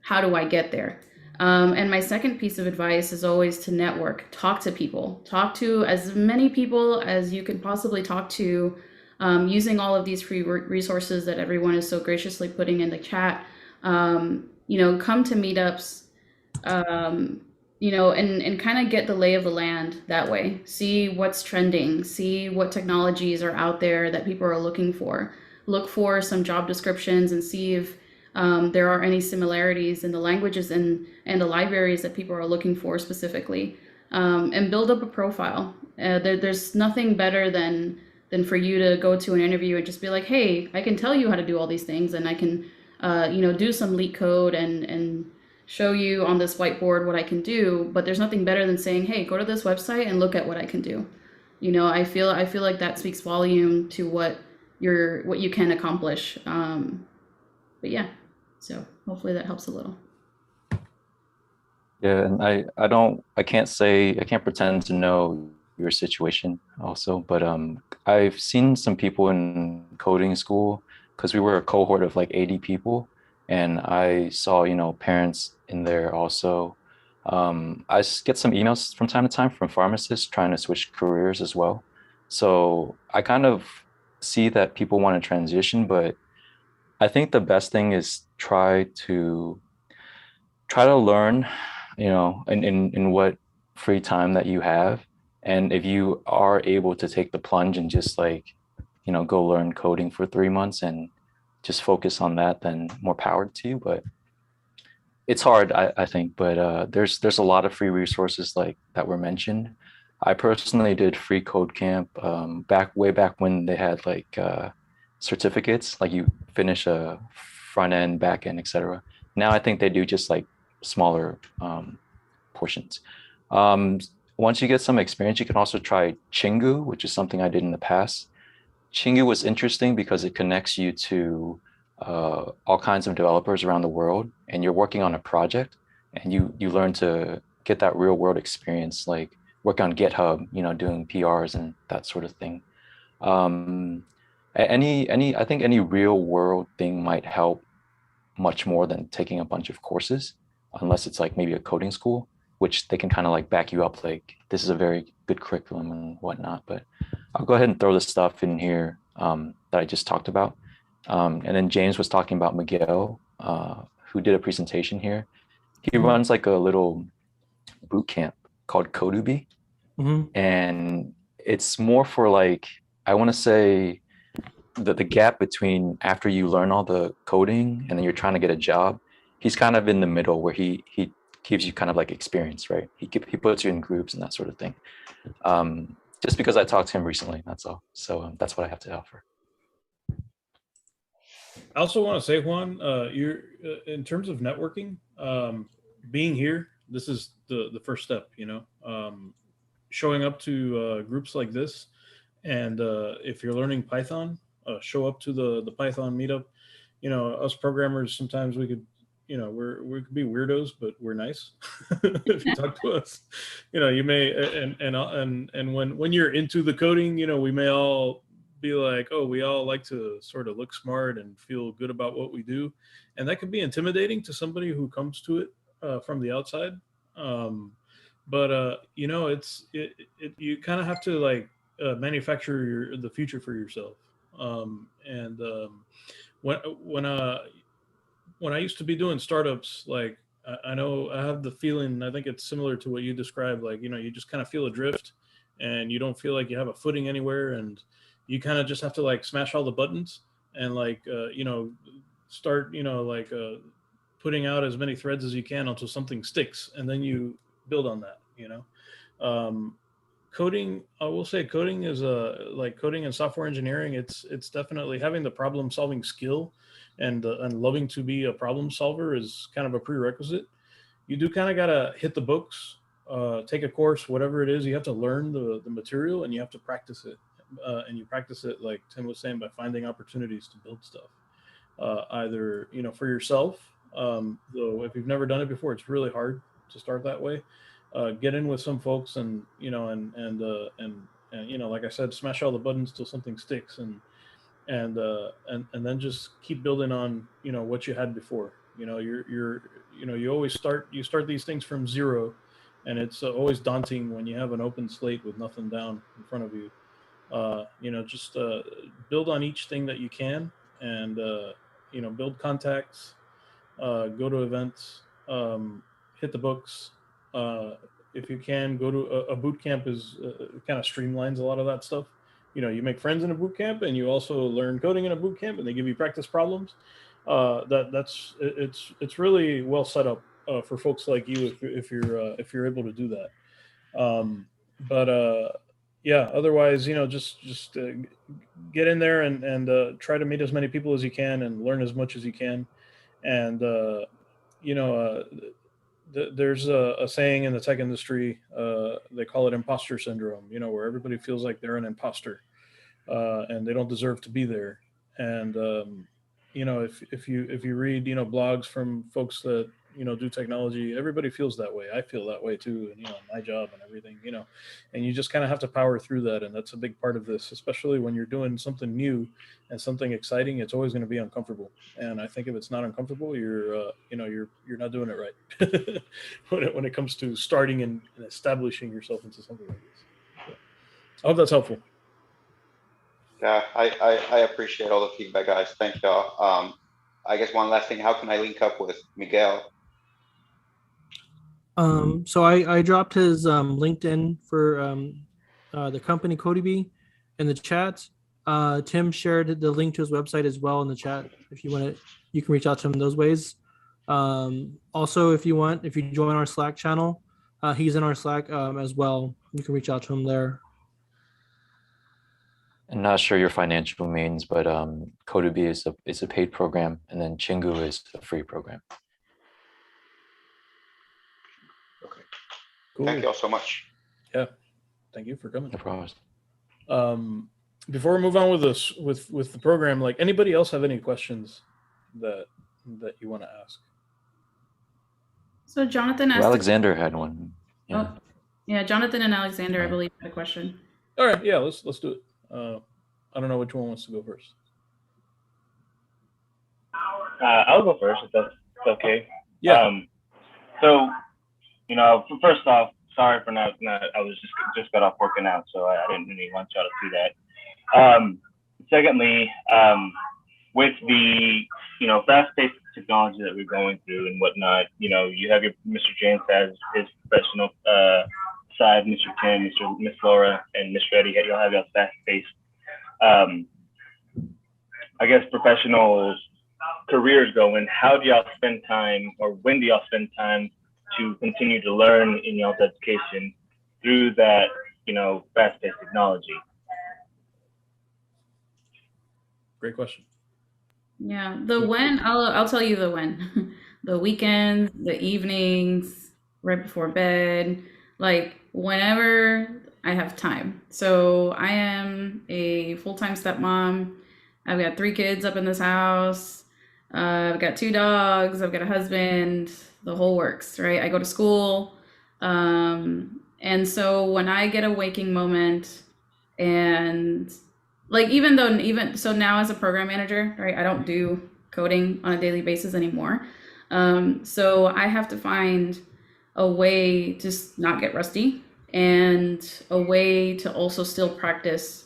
How do I get there? And my second piece of advice is always to network, talk to people, talk to as many people as you can possibly talk to, using all of these free resources that everyone is so graciously putting in the chat. Come to meetups, and kind of get the lay of the land that way. See what's trending, see what technologies are out there that people are looking for. Look for some job descriptions and see if there are any similarities in the languages and the libraries that people are looking for specifically, and build up a profile. There's nothing better than for you to go to an interview and just be like, hey, I can tell you how to do all these things, and I can do some leak code and show you on this whiteboard what I can do, but there's nothing better than saying, hey, go to this website and look at what I can do. You know, I feel like that speaks volume to what you can accomplish. But yeah, so hopefully that helps a little. Yeah, and I can't pretend to know your situation also, but I've seen some people in coding school because we were a cohort of like 80 people, and I saw, you know, parents in there also. Get some emails from time to time from pharmacists trying to switch careers as well. So I kind of see that people want to transition, but I think the best thing is try to learn, you know, in what free time that you have. And if you are able to take the plunge and just like, you know, go learn coding for 3 months and just focus on that, then more power to you. But it's hard, I think, but there's a lot of free resources like that were mentioned. I personally did free code camp way back when they had like certificates, like you finish a front end, back end, etc. Now I think they do just like smaller portions. Um, Once you get some experience, you can also try Chingu, which is something I did in the past. Chingu was interesting because it connects you to all kinds of developers around the world, and you're working on a project, and you learn to get that real world experience, like work on GitHub, you know, doing PRs and that sort of thing. I think any real world thing might help much more than taking a bunch of courses, unless it's like maybe a coding school, which they can kind of like back you up, like this is a very good curriculum and whatnot. But I'll go ahead and throw the stuff in here that I just talked about. And then James was talking about Miguel, who did a presentation here. He runs like a little boot camp called Kodubi. And it's more for like, I want to say the gap between after you learn all the coding and then you're trying to get a job. He's kind of in the middle where he gives you kind of like experience, right? He puts you in groups and that sort of thing. Just because I talked to him recently, that's all. So that's what I have to offer. I also want to say, Juan, you're in terms of networking, being here, this is the first step, you know, showing up to groups like this. And if you're learning Python, show up to the Python meetup. You know, us programmers, sometimes we could, you know, we could be weirdos, but we're nice. If you talk to us, you know, you may, and when you're into the coding, you know, we may all be like, oh, we all like to sort of look smart and feel good about what we do. And that can be intimidating to somebody who comes to it from the outside. But you know, you kind of have to like manufacture the future for yourself. When I used to be doing startups, like I know I have the feeling, I think it's similar to what you described, like, you know, you just kind of feel adrift and you don't feel like you have a footing anywhere, and you kind of just have to like smash all the buttons and like, you know, start, you know, like putting out as many threads as you can until something sticks, and then you build on that, you know. Coding, I will say coding is like coding and software engineering, it's definitely having the problem solving skill and loving to be a problem solver is kind of a prerequisite. You do kind of got to hit the books, take a course, whatever it is. You have to learn the material and you have to practice it. And you practice it, like Tim was saying, by finding opportunities to build stuff, either, you know, for yourself. Though if you've never done it before, it's really hard to start that way. Get in with some folks, and you know, and you know, like I said, smash all the buttons till something sticks, and then just keep building on, you know, what you had before. You know, you know, you start these things from zero, and it's always daunting when you have an open slate with nothing down in front of you. You know, just build on each thing that you can, and you know, build contacts, go to events, hit the books. If you can, go to a boot camp is kind of streamlines a lot of that stuff. You know, you make friends in a boot camp, and you also learn coding in a boot camp, and they give you practice problems. It's really well set up for folks like you if you're able to do that. But yeah, otherwise, you know, just get in there and try to meet as many people as you can and learn as much as you can, and there's a saying in the tech industry. They call it imposter syndrome. Where everybody feels like they're an imposter, and they don't deserve to be there. And if you read blogs from folks that do technology, everybody feels that way. I feel that way too, and my job and everything. And you just kind of have to power through that, and that's a big part of this, especially when you're doing something new and something exciting. It's always going to be uncomfortable, and I think if it's not uncomfortable, you're not doing it right when it comes to starting and establishing yourself into something like this. So, I hope that's helpful. Yeah, I appreciate all the feedback, guys. Thank y'all. I guess one last thing, how can I link up with Miguel? So I dropped his LinkedIn for the company Codybee in the chat. Tim shared the link to his website as well in the chat. If you want to, you can reach out to him those ways. Also, if you join our Slack channel, he's in our Slack as well. You can reach out to him there. I'm not sure your financial means, but Codybee is a paid program, and then Chingu is a free program. Okay. Cool. Thank you all so much. Yeah, thank you for coming. No problem. Before we move on with this with the program, like, anybody else have any questions that you want to ask? So Jonathan asked. Well, Alexander had one. Yeah. Oh, yeah, Jonathan and Alexander, I believe, had a question. All right, yeah, let's do it. I don't know which one wants to go first. I'll go first if that's okay. Yeah. So, first off, sorry for not. I was just got off working out, so I didn't really want y'all to see that. Secondly, with the fast-paced technology that we're going through and whatnot, you have Mr. James has his professional side, Mr. Tim, Miss Laura, and Miss Reddy. Y'all have your fast-paced, I guess, professional careers going. How do y'all spend time, or when do y'all spend time to continue to learn in y'all's education through that, fast-paced technology? Great question. Yeah, the when, I'll tell you the when. The weekends, the evenings, right before bed, like whenever I have time. So I am a full-time stepmom. I've got 3 kids up in this house. I've got 2 dogs. I've got a husband. The whole works, right? I go to school. And so when I get a waking moment, and like, so now as a program manager, right, I don't do coding on a daily basis anymore. So I have to find a way to not get rusty, and a way to also still practice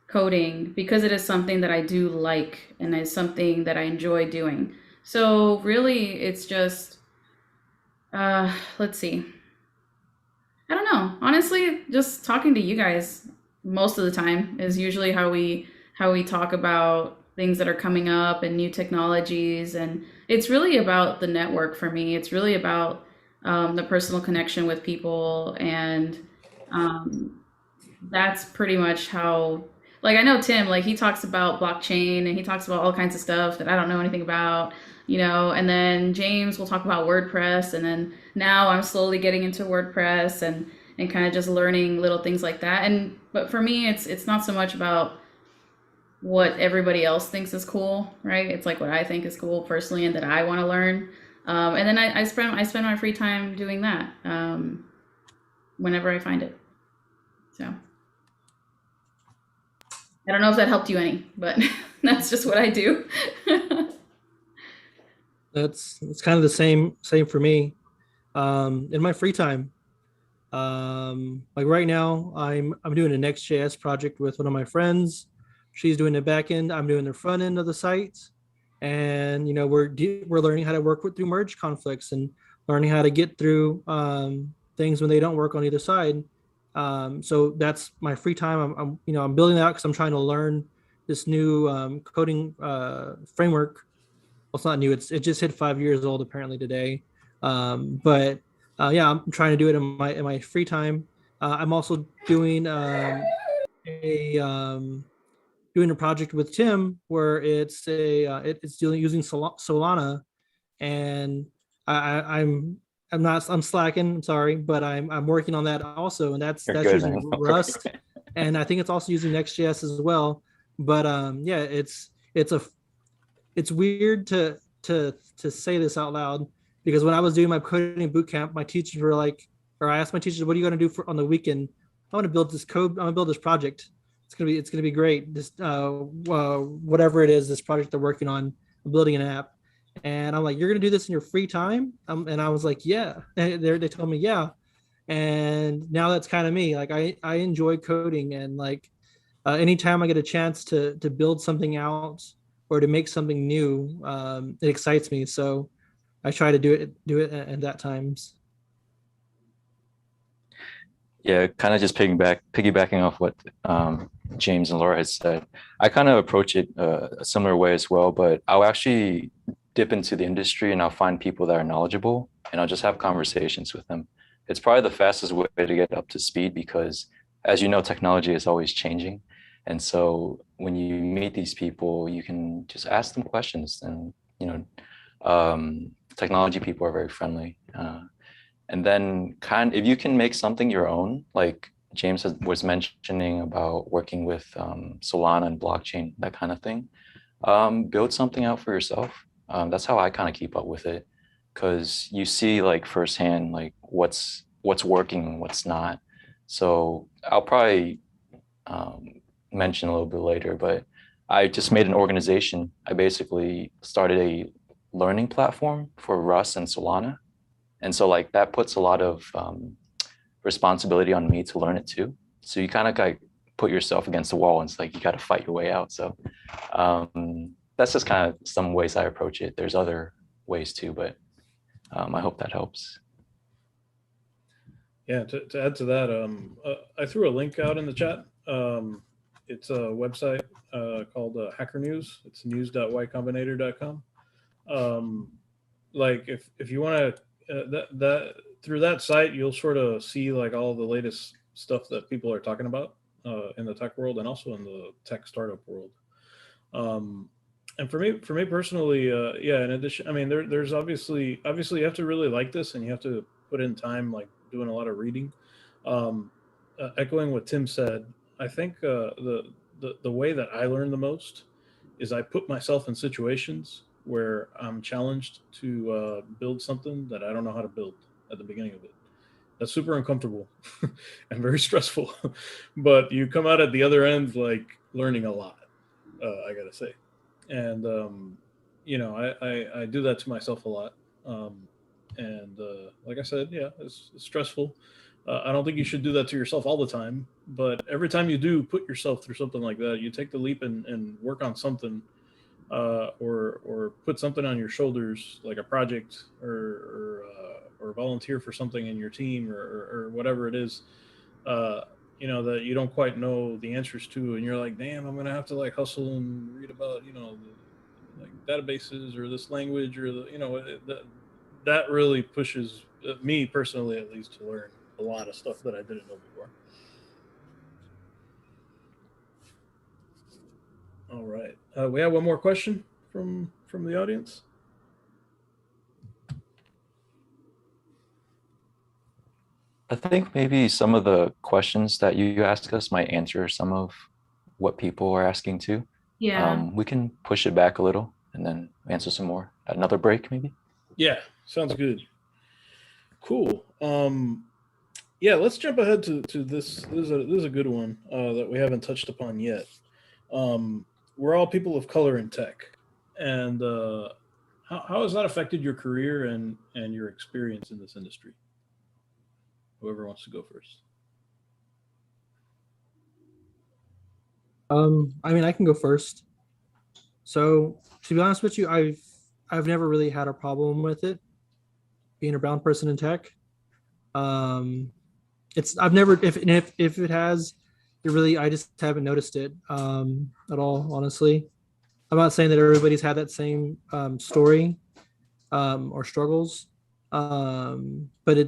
coding, because it is something that I do like and is something that I enjoy doing. So really it's just, let's see. I don't know. Honestly, just talking to you guys most of the time is usually how we talk about things that are coming up and new technologies. And it's really about the network for me. It's really about the personal connection with people. And that's pretty much how, like, I know Tim, like, he talks about blockchain and he talks about all kinds of stuff that I don't know anything about, and then James will talk about WordPress. And then now I'm slowly getting into WordPress and kind of just learning little things like that. But for me, it's not so much about what everybody else thinks is cool, right? It's like what I think is cool personally and that I want to learn. And then I spend my free time doing that whenever I find it. So I don't know if that helped you any, but that's just what I do. It's kind of the same for me. In my free time, like right now, I'm doing a Next.js project with one of my friends. She's doing the back end. I'm doing the front end of the site, and we're learning how to work through merge conflicts and learning how to get through things when they don't work on either side. So that's my free time. I'm building that because I'm trying to learn this new coding framework. Well, it's not new. It just hit 5 years old apparently today. But yeah, I'm trying to do it in my free time. I'm also doing doing a project with Tim where it's using Solana, and I'm slacking. I'm sorry, but I'm working on that also, and that's You're good, using man. Rust, and I think it's also using Next.js as well. But yeah, it's weird to say this out loud, because when I was doing my coding boot camp, my teachers were like, or I asked my teachers, "What are you going to do for on the weekend?" I want to build this code. I'm gonna build this project. It's gonna be great. This whatever it is, this project they're working on, I'm building an app, and I'm like, "You're gonna do this in your free time?" And I was like, "Yeah." And they told me, "Yeah." And now that's kind of me. Like I enjoy coding, and like anytime I get a chance to build something out or to make something new, it excites me. So I try to do it at that times. Yeah, kind of just piggybacking off what James and Laura had said. I kind of approach it a similar way as well, but I'll actually dip into the industry and I'll find people that are knowledgeable and I'll just have conversations with them. It's probably the fastest way to get up to speed because, as you know, technology is always changing. And so when you meet these people, you can just ask them questions and, technology people are very friendly. And then if you can make something your own, like James was mentioning about working with Solana and blockchain, that kind of thing, build something out for yourself. That's how I kind of keep up with it, because you see like firsthand like what's working and what's not. So I'll probably mention a little bit later, but I just made an organization. I basically started a learning platform for Rust and Solana. And so like that puts a lot of responsibility on me to learn it too. So you kind of like put yourself against the wall and it's like you got to fight your way out. So that's just kind of some ways I approach it. There's other ways too, but I hope that helps. Yeah, to add to that, I threw a link out in the chat. It's a website called Hacker News. It's news.ycombinator.com. Like if you want to, that through that site, you'll sort of see like all the latest stuff that people are talking about in the tech world and also in the tech startup world. And for me personally, yeah. In addition, I mean, there's obviously you have to really like this, and you have to put in time, like doing a lot of reading. Echoing what Tim said, I think the way that I learn the most is I put myself in situations where I'm challenged to build something that I don't know how to build at the beginning of it. That's super uncomfortable and very stressful, but you come out at the other end like learning a lot. I gotta say. And I do that to myself a lot, and like I said, yeah, it's stressful. I don't think you should do that to yourself all the time, but every time you do put yourself through something like that, you take the leap and work on something, or put something on your shoulders, like a project or volunteer for something in your team or whatever it is, that you don't quite know the answers to, and you're like, damn, I'm gonna have to like hustle and read about like databases or this language or that really pushes me personally, at least, to learn a lot of stuff that I didn't know before. All right, we have one more question from the audience. I think maybe some of the questions that you ask us might answer some of what people are asking too. Yeah. We can push it back a little and then answer some more at another break maybe. Yeah, sounds good. Cool. Yeah, let's jump ahead to this. This is a good one that we haven't touched upon yet. We're all people of color in tech, and how has that affected your career and your experience in this industry? Whoever wants to go first. I mean, I can go first. So to be honest with you, I've never really had a problem with it, being a brown person in tech. I've never, if it has, I just haven't noticed it at all, honestly. I'm not saying that everybody's had that same story or struggles, but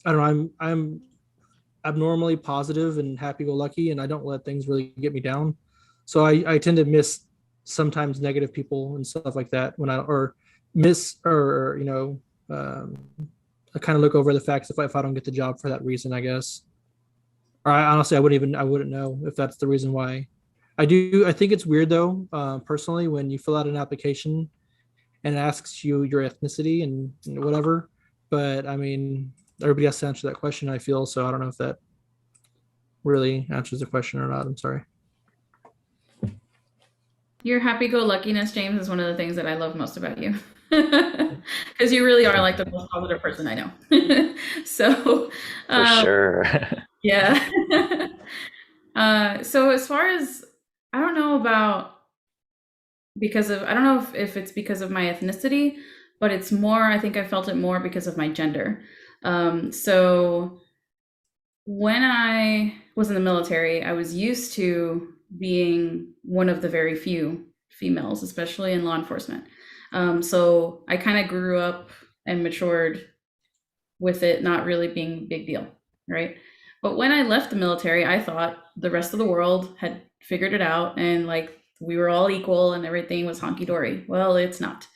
I don't know, I'm abnormally positive and happy-go-lucky, and I don't let things really get me down. So I tend to miss sometimes negative people and stuff like that or miss or I kind of look over the facts if I don't get the job for that reason, I guess. Or honestly, I wouldn't know if that's the reason why. I think it's weird though, personally, when you fill out an application and it asks you your ethnicity and whatever. But I mean, everybody has to answer that question, I feel. So I don't know if that really answers the question or not. I'm sorry. Your happy-go-luckiness, James, is one of the things that I love most about you. Because you really are like the most positive person I know. So, For sure. yeah. So as far as, I don't know about, I don't know if it's because of my ethnicity, but it's more, I think I felt it more because of my gender. So when I was in the military, I was used to being one of the very few females, especially in law enforcement. So I kind of grew up and matured with it not really being a big deal, right? But when I left the military, I thought the rest of the world had figured it out and like we were all equal and everything was honky dory. Well, it's not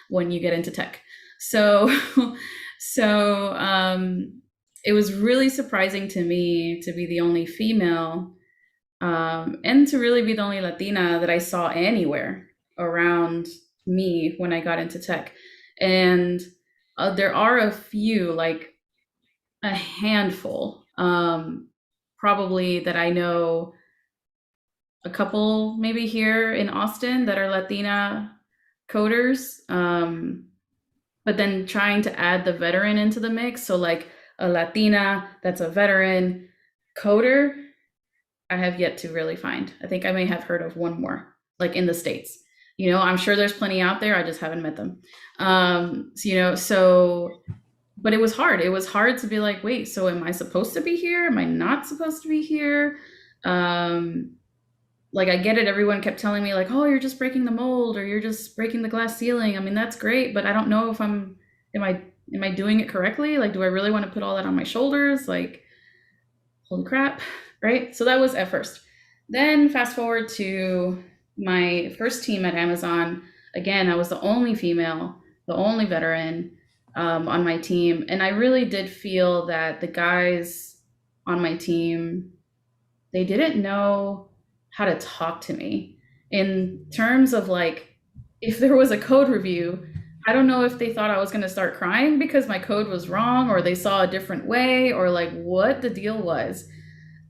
when you get into tech. So, it was really surprising to me to be the only female and to really be the only Latina that I saw anywhere around me when I got into tech. And there are a few, like a handful, probably that I know, a couple maybe here in Austin that are Latina coders. But then trying to add the veteran into the mix. So like a Latina that's a veteran coder, I have yet to really find. I think I may have heard of one more, like in the States. I'm sure there's plenty out there. I just haven't met them. But it was hard. It was hard to be like, wait, so am I supposed to be here? Am I not supposed to be here? Like, I get it. Everyone kept telling me like, oh, you're just breaking the mold or you're just breaking the glass ceiling. I mean, that's great, but I don't know if am I doing it correctly? Like, do I really want to put all that on my shoulders? Like, holy crap, right? So that was at first. Then fast forward to my first team at Amazon. Again, I was the only female, the only veteran on my team. And I really did feel that the guys on my team, they didn't know how to talk to me in terms of like, if there was a code review, I don't know if they thought I was going to start crying because my code was wrong or they saw a different way or like what the deal was.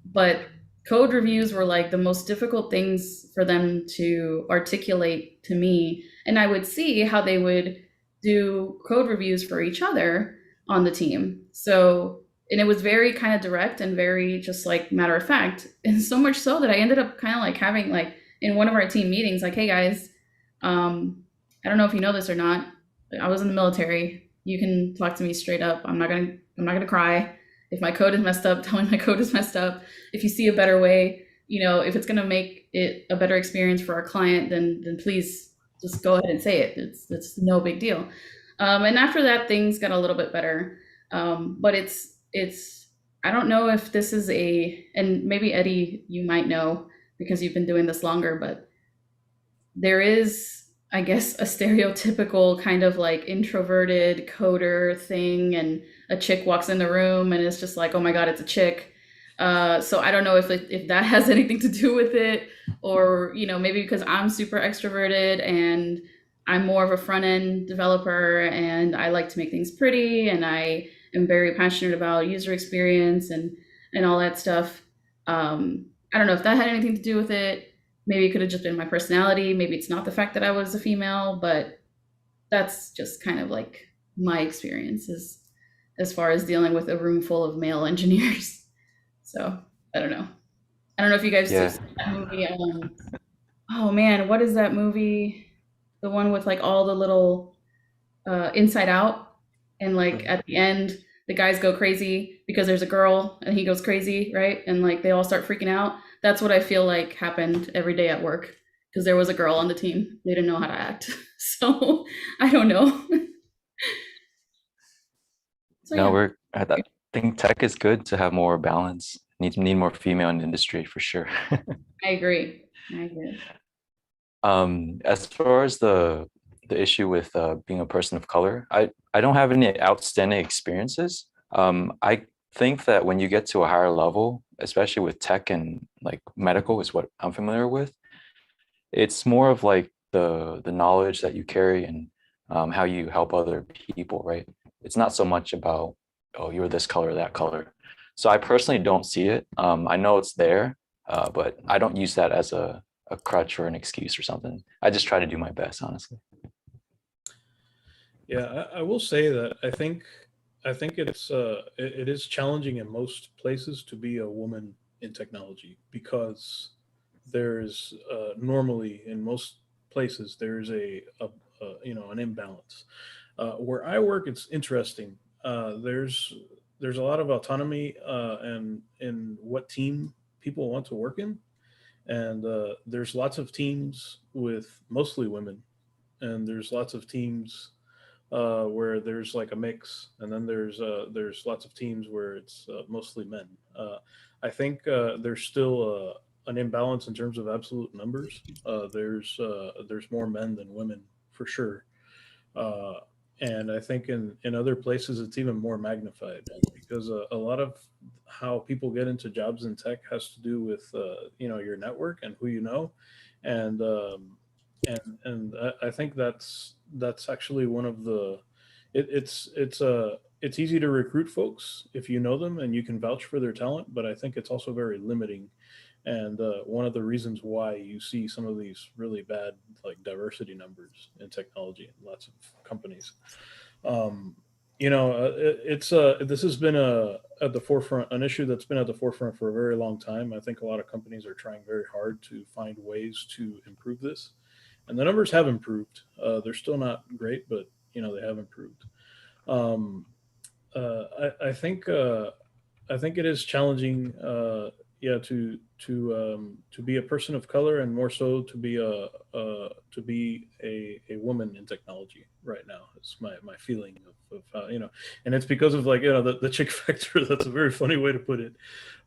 But code reviews were like the most difficult things for them to articulate to me. And I would see how they would do code reviews for each other on the team. So, and it was very kind of direct and very just like matter of fact. And so much so that I ended up kind of like having like in one of our team meetings, like, hey guys, I don't know if you know this or not, but I was in the military. You can talk to me straight up. I'm not gonna cry. If my code is messed up, tell me my code is messed up. If you see a better way, if it's gonna make it a better experience for our client, then please just go ahead and say it. It's no big deal. And after that, things got a little bit better. But it's I don't know if this is and maybe Eddie, you might know because you've been doing this longer, but there is, I guess, a stereotypical kind of like introverted coder thing, and a chick walks in the room and it's just like, oh my God, it's a chick. So I don't know if that has anything to do with it, or maybe because I'm super extroverted and I'm more of a front end developer and I like to make things pretty and I am very passionate about user experience and all that stuff. I don't know if that had anything to do with it. Maybe it could have just been my personality. Maybe it's not the fact that I was a female, but that's just kind of like my experiences as far as dealing with a room full of male engineers. So I don't know. I don't know if you guys see that movie. Oh man, what is that movie? The one with like all the little Inside Out, and like at the end, the guys go crazy because there's a girl and he goes crazy, right? And like they all start freaking out. That's what I feel like happened every day at work because there was a girl on the team. They didn't know how to act. So I don't know. So, yeah. I think tech is good to have more balance. Need more female in the industry for sure. I agree. As far as the the issue with being a person of color. I don't have any outstanding experiences. I think that when you get to a higher level, especially with tech and like medical is what I'm familiar with, it's more of like the knowledge that you carry and how you help other people, right? It's not so much about, oh, you're this color, that color. So I personally don't see it. I know it's there, but I don't use that as a crutch or an excuse or something. I just try to do my best, honestly. Yeah, I will say that I think it is challenging in most places to be a woman in technology because there's normally in most places there's an imbalance. Where I work, it's interesting. There's a lot of autonomy and in what team people want to work in, and there's lots of teams with mostly women, and there's lots of teams where there's like a mix, and then there's lots of teams where it's mostly men. I think there's still an imbalance in terms of absolute numbers. There's more men than women for sure, and I think in other places it's even more magnified because a lot of how people get into jobs in tech has to do with your network and who you know, and I think that's actually one of the it's easy to recruit folks if you know them and you can vouch for their talent, but I think it's also very limiting, and one of the reasons why you see some of these really bad like diversity numbers in technology in lots of companies. This has been at the forefront, an issue that's been at the forefront for a very long time. I think a lot of companies are trying very hard to find ways to improve this, and the numbers have improved. They're still not great, but they have improved. I think it is challenging, to be a person of color, and more so to be a woman in technology right now. It's my feeling of how, and it's because of like the chick factor. That's a very funny way to put it.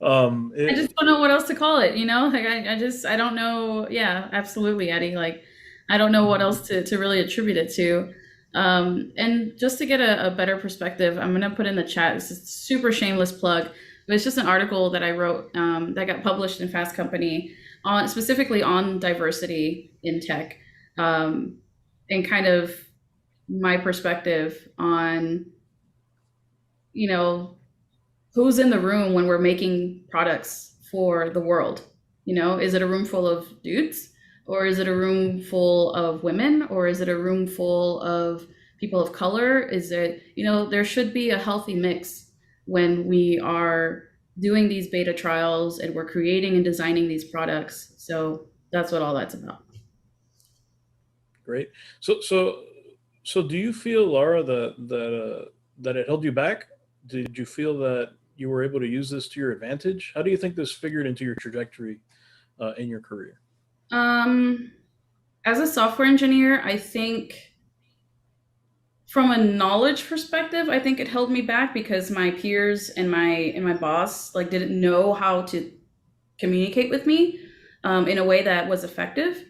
I just don't know what else to call it. Like I don't know. Yeah, absolutely, Eddie. Like I don't know what else to really attribute it to. And just to get a better perspective, I'm going to put in the chat. This is a super shameless plug, but it's just an article that I wrote that got published in Fast Company specifically on diversity in tech, and kind of my perspective on, who's in the room when we're making products for the world. Is it a room full of dudes? Or is it a room full of women? Or is it a room full of people of color? Is it, there should be a healthy mix when we are doing these beta trials and we're creating and designing these products. So that's what all that's about. Great. So do you feel, Laura, that it held you back? Did you feel that you were able to use this to your advantage? How do you think this figured into your trajectory in your career? As a software engineer, I think from a knowledge perspective, I think it held me back because my peers and my boss like didn't know how to communicate with me in a way that was effective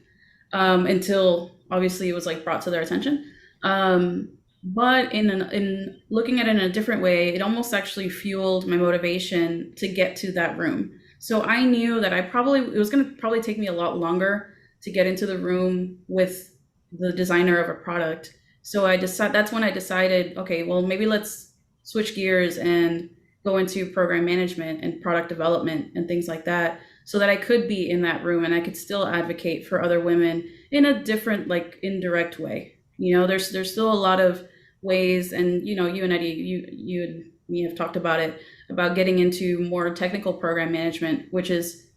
until obviously it was like brought to their attention. But in looking at it in a different way, it almost actually fueled my motivation to get to that room. So I knew that it was going to probably take me a lot longer to get into the room with the designer of a product. So that's when I decided, okay, well, maybe let's switch gears and go into program management and product development and things like that, so that I could be in that room and I could still advocate for other women in a different, like indirect way. There's still a lot of ways, and you and Eddie, you and me have talked about it, about getting into more technical program management, which is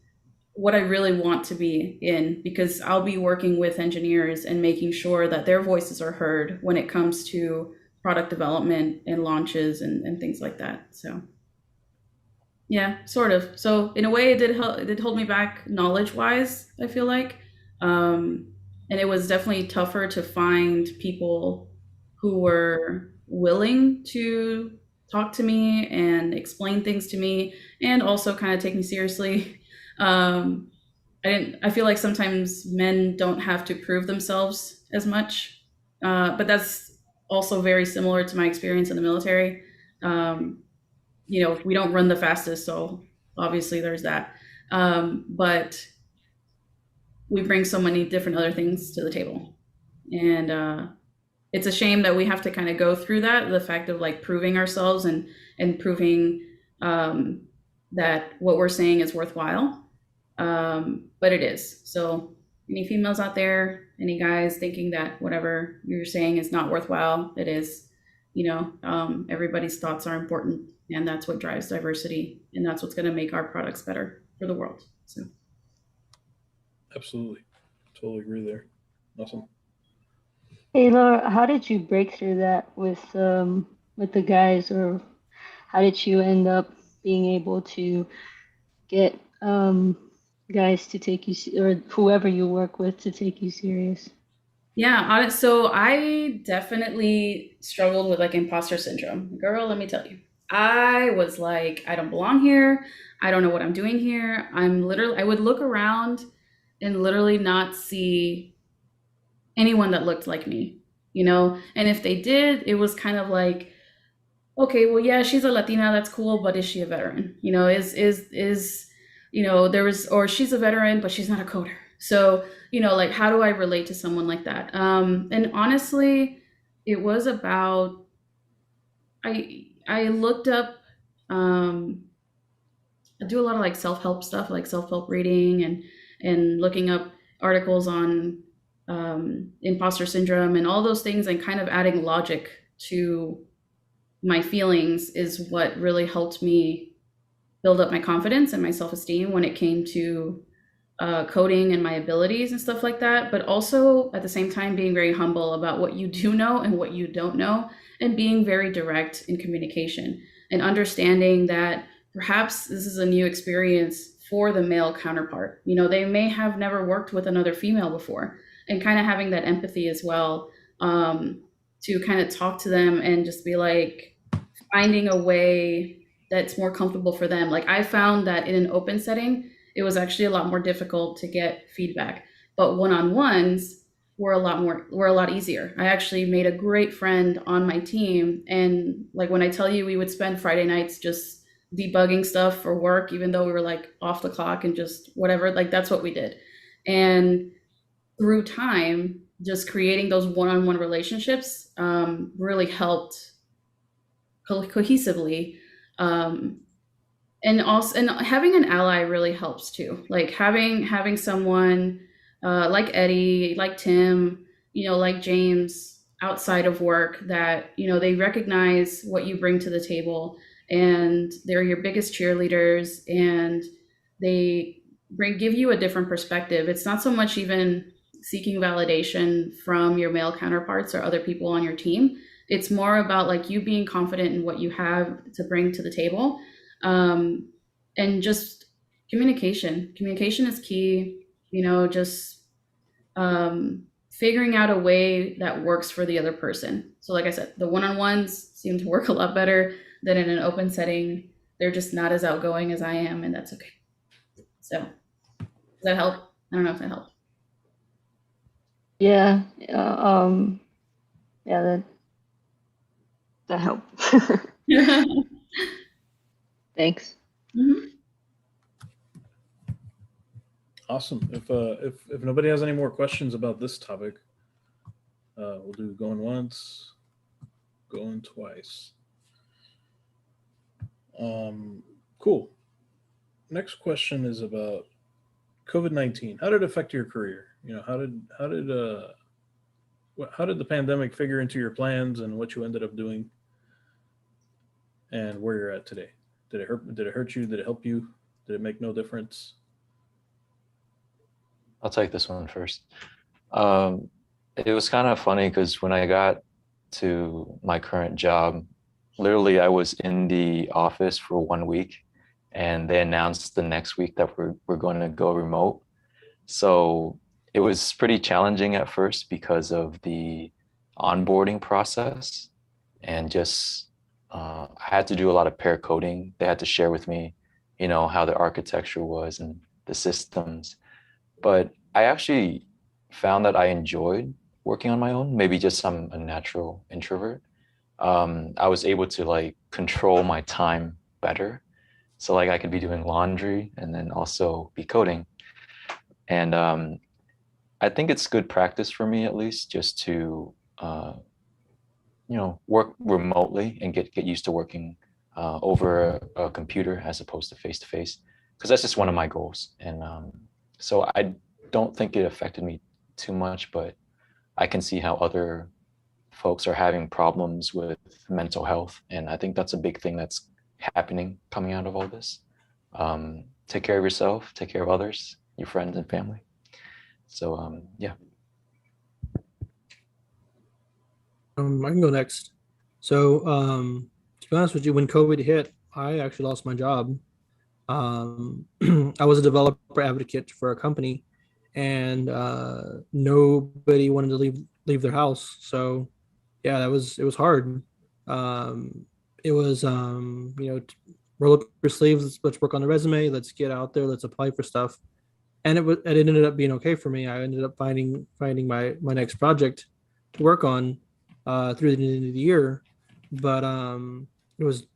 what I really want to be in, because I'll be working with engineers and making sure that their voices are heard when it comes to product development and launches and things like that. So yeah, sort of. So in a way it did hold me back knowledge wise, I feel like. And it was definitely tougher to find people who were willing to talk to me and explain things to me and also kind of take me seriously. I feel like sometimes men don't have to prove themselves as much but that's also very similar to my experience in the military. We don't run the fastest, so obviously there's that. But we bring so many different other things to the table. And it's a shame that we have to kind of go through that, the fact of like proving ourselves and proving that what we're saying is worthwhile. But it is. So any females out there, any guys thinking that whatever you're saying is not worthwhile, it is. Everybody's thoughts are important, and that's what drives diversity, and that's what's going to make our products better for the world. So Absolutely. Totally agree there. Awesome. Hey Laura, how did you break through that with the guys, or how did you end up being able to get guys to take you or whoever you work with to take you serious? yeah, so I definitely struggled with like imposter syndrome. Girl, let me tell you. I was like, I don't belong here. I don't know what I'm doing here. I would look around and literally not see anyone that looked like me, And if they did, it was kind of like, okay, well, yeah, she's a Latina, that's cool, but is she a veteran? Or she's a veteran, but she's not a coder. So, like, how do I relate to someone like that? And honestly, it was about, I looked up, I do a lot of like self-help stuff, like self-help reading and looking up articles on imposter syndrome and all those things, and kind of adding logic to my feelings is what really helped me build up my confidence and my self-esteem when it came to coding and my abilities and stuff like that. But also at the same time, being very humble about what you do know and what you don't know, and being very direct in communication, and understanding that perhaps this is a new experience for the male counterpart. They may have never worked with another female before, and kind of having that empathy as well, to kind of talk to them and just be like finding a way that's more comfortable for them. Like, I found that in an open setting, it was actually a lot more difficult to get feedback, but one-on-ones were a lot easier. I actually made a great friend on my team, and like when I tell you, we would spend Friday nights just debugging stuff for work, even though we were like off the clock and just whatever, like that's what we did. And through time, just creating those one-on-one relationships really helped cohesively. And also, and having an ally really helps too. Like having someone like Eddie, like Tim, like James outside of work that, they recognize what you bring to the table, and they're your biggest cheerleaders, and they give you a different perspective. It's not so much even seeking validation from your male counterparts or other people on your team. It's more about like you being confident in what you have to bring to the table. And just communication is key, just figuring out a way that works for the other person. So like I said, the one-on-ones seem to work a lot better than in an open setting. They're just not as outgoing as I am, and that's okay. So does that help? I don't know if that helped. Yeah, yeah, that helped. Thanks. Mm-hmm. Awesome. If nobody has any more questions about this topic, we'll do going once, going twice. Cool. Next question is about COVID-19. How did it affect your career? How did the pandemic figure into your plans and what you ended up doing, and where you're at today? Did it hurt you? Did it help you? Did it make no difference? I'll take this one first. It was kind of funny because when I got to my current job, literally I was in the office for 1 week, and they announced the next week that we're going to go remote. So it was pretty challenging at first because of the onboarding process, and just I had to do a lot of pair coding. They had to share with me, how the architecture was and the systems. But I actually found that I enjoyed working on my own. Maybe just I'm a natural introvert. I was able to like control my time better. So like I could be doing laundry and then also be coding. And I think it's good practice for me, at least, just to work remotely and get used to working over a computer as opposed to face, because that's just one of my goals. And so I don't think it affected me too much, but I can see how other folks are having problems with mental health, and I think that's a big thing that's happening coming out of all this. Take care of yourself, take care of others, your friends and family. So yeah. I can go next. So to be honest with you, when COVID hit, I actually lost my job. I was a developer advocate for a company, and nobody wanted to leave their house. So yeah, it was hard. It was roll up your sleeves, let's work on the resume, let's get out there, let's apply for stuff. And it ended up being okay for me. I ended up finding my next project to work on through the end of the year. But it was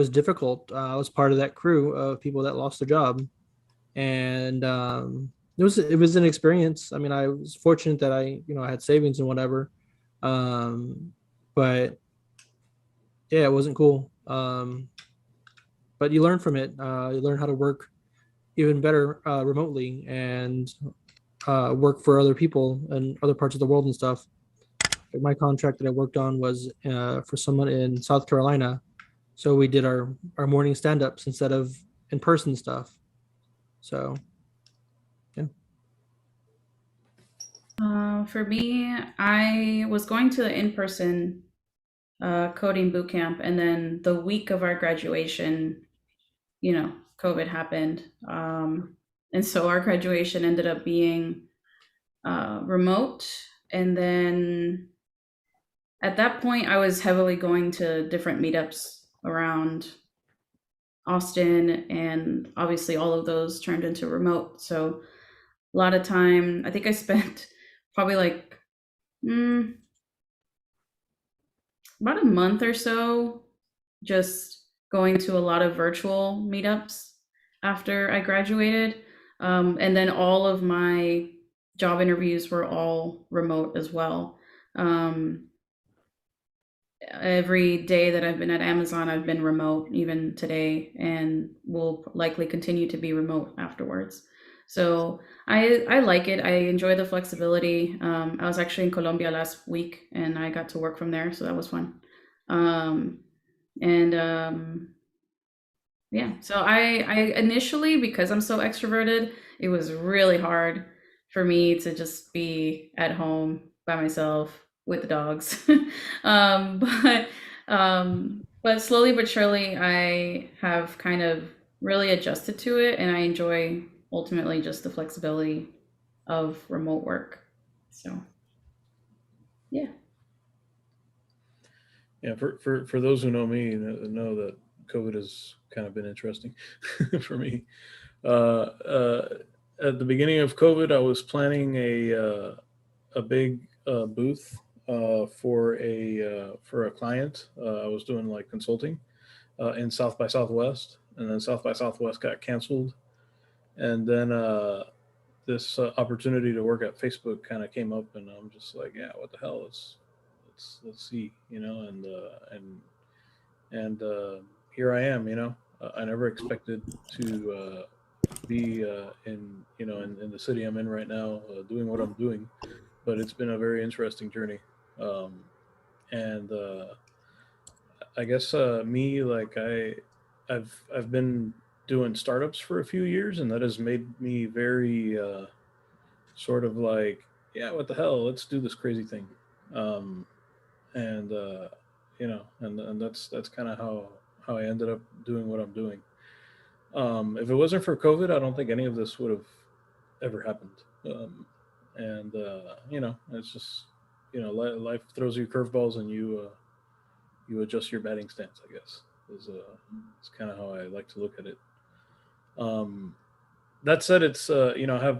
difficult. I was part of that crew of people that lost their job, and it was an experience. I mean, I was fortunate that I had savings and whatever, but yeah, it wasn't cool. But you learn from it. You learn how to work even better remotely and work for other people in other parts of the world and stuff. My contract that I worked on was for someone in South Carolina. So we did our morning stand-ups instead of in-person stuff. So, yeah. For me, I was going to the in-person coding boot camp, and then the week of our graduation, COVID happened. And so our graduation ended up being remote. And then at that point, I was heavily going to different meetups around Austin, and obviously all of those turned into remote. So a lot of time, I think I spent probably like about a month or so just going to a lot of virtual meetups after I graduated. And then all of my job interviews were all remote as well. Every day that I've been at Amazon, I've been remote, even today, and will likely continue to be remote afterwards. So I like it. I enjoy the flexibility. I was actually in Colombia last week, and I got to work from there, so that was fun. Yeah, so I initially, because I'm so extroverted, it was really hard for me to just be at home by myself with the dogs. But slowly but surely, I have kind of really adjusted to it, and I enjoy ultimately just the flexibility of remote work. So, yeah. Yeah, for those who know me, know that COVID has kind of been interesting for me. At the beginning of COVID, I was planning a big booth for a client. I was doing like consulting in South by Southwest, and then South by Southwest got canceled, and then this opportunity to work at Facebook kind of came up, and I'm just like, yeah, what the hell? Let's see, and here I am. I never expected to be in the city I'm in right now, doing what I'm doing, but it's been a very interesting journey. And I guess me, like I've been doing startups for a few years, and that has made me very sort of like, yeah, what the hell? Let's do this crazy thing. And and that's kind of how I ended up doing what I'm doing. If it wasn't for COVID, I don't think any of this would have ever happened. And it's just life throws you curveballs, and you adjust your batting stance, I guess. It's kind of how I like to look at it. That said, it's I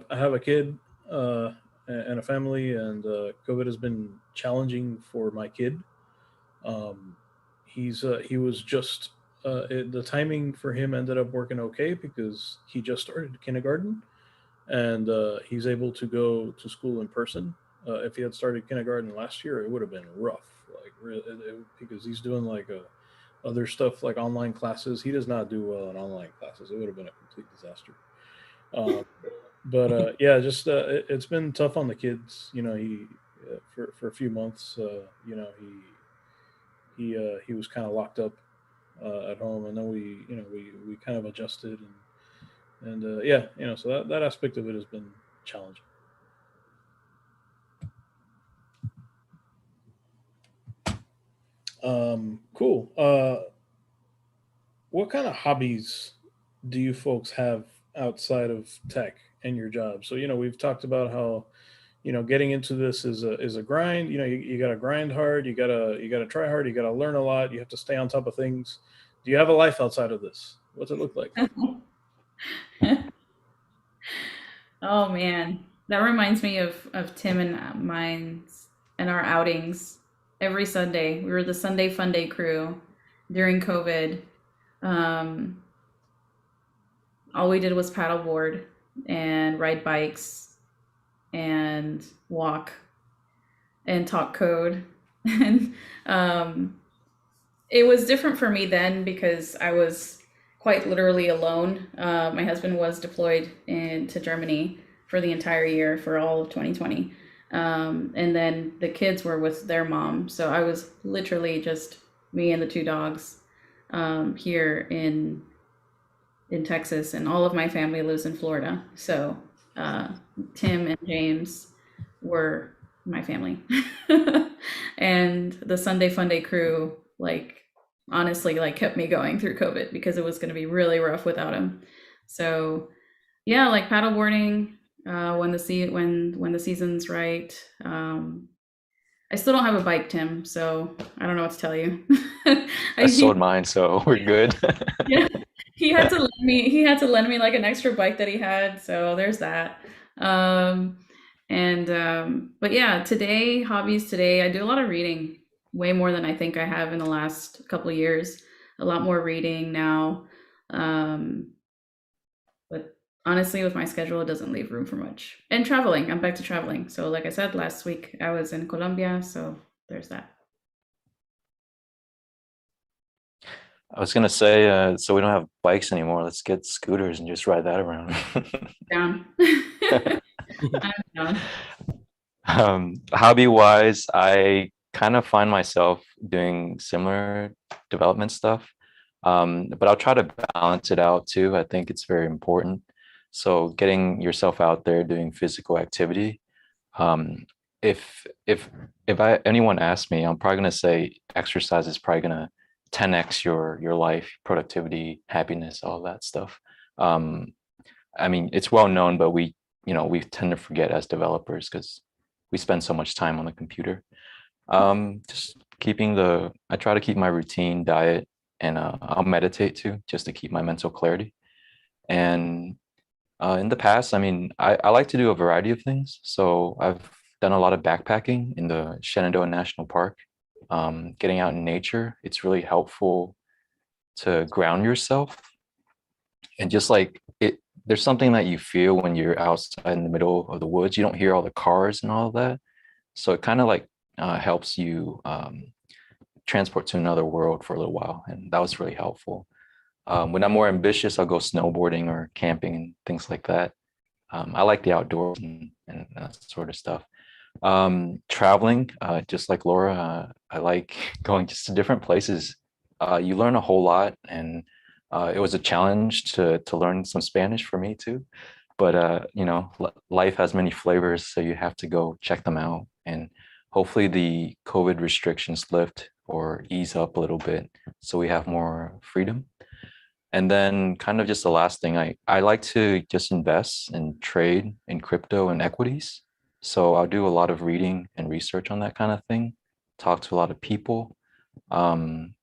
have a kid. and a family, and COVID has been challenging for my kid. He was just the timing for him ended up working okay because he just started kindergarten, and he's able to go to school in person. If he had started kindergarten last year, it would have been rough, like because he's doing like other stuff like online classes. He does not do well in online classes. It would have been a complete disaster. But yeah, just it's been tough on the kids. You know, he for a few months, you know, he was kind of locked up at home, and then we kind of adjusted, and yeah, you know, so that aspect of it has been challenging. Cool. What kind of hobbies do you folks have outside of tech and your job? So, you know, we've talked about how, you know, getting into this is a grind. You know, you got to grind hard. You gotta try hard. You got to learn a lot. You have to stay on top of things. Do you have a life outside of this? What's it look like? Oh man, that reminds me of Tim and mine's and our outings every Sunday. We were the Sunday Fun Day crew during COVID. Um, all we did was paddleboard and ride bikes and walk and talk code. And it was different for me then because I was quite literally alone. My husband was deployed into Germany for the entire year for all of 2020. And then the kids were with their mom. So I was literally just me and the two dogs here in Texas, and all of my family lives in Florida. So Tim and James were my family. And the Sunday Fun Day crew, like, honestly, like, kept me going through COVID because it was going to be really rough without him. So yeah, like paddleboarding when the season's right. I still don't have a bike, Tim, so I don't know what to tell you. I sold mine, so we're good. Yeah, he had to lend me like an extra bike that he had, so there's that. But yeah, hobbies today, I do a lot of reading, way more than I think I have in the last couple of years. A lot more reading now. But honestly, with my schedule, it doesn't leave room for much. And traveling, I'm back to traveling. So like I said, last week I was in Colombia, so there's that. I was gonna say, so we don't have bikes anymore. Let's get scooters and just ride that around. Down. I'm down. Hobby-wise, I kind of find myself doing similar development stuff, but I'll try to balance it out too. I think it's very important. So getting yourself out there, doing physical activity. If anyone asks me, I'm probably gonna say exercise is probably gonna 10x your life, productivity, happiness, all that stuff. I mean, it's well known, but we tend to forget as developers because we spend so much time on the computer. Just I try to keep my routine, diet, and I'll meditate too, just to keep my mental clarity. And in the past, I mean, I like to do a variety of things. So I've done a lot of backpacking in the Shenandoah National Park. Getting out in nature, it's really helpful to ground yourself. And just like there's something that you feel when you're outside in the middle of the woods. You don't hear all the cars and all of that. So it kind of like helps you transport to another world for a little while. And that was really helpful. When I'm more ambitious, I'll go snowboarding or camping and things like that. I like the outdoors and that sort of stuff. Traveling, just like Laura, I like going just to different places. You learn a whole lot, and it was a challenge to learn some Spanish for me too. But life has many flavors, so you have to go check them out. And hopefully the COVID restrictions lift or ease up a little bit, so we have more freedom. And then kind of just the last thing, I like to just invest and trade in crypto and equities. So I'll do a lot of reading and research on that kind of thing, talk to a lot of people, and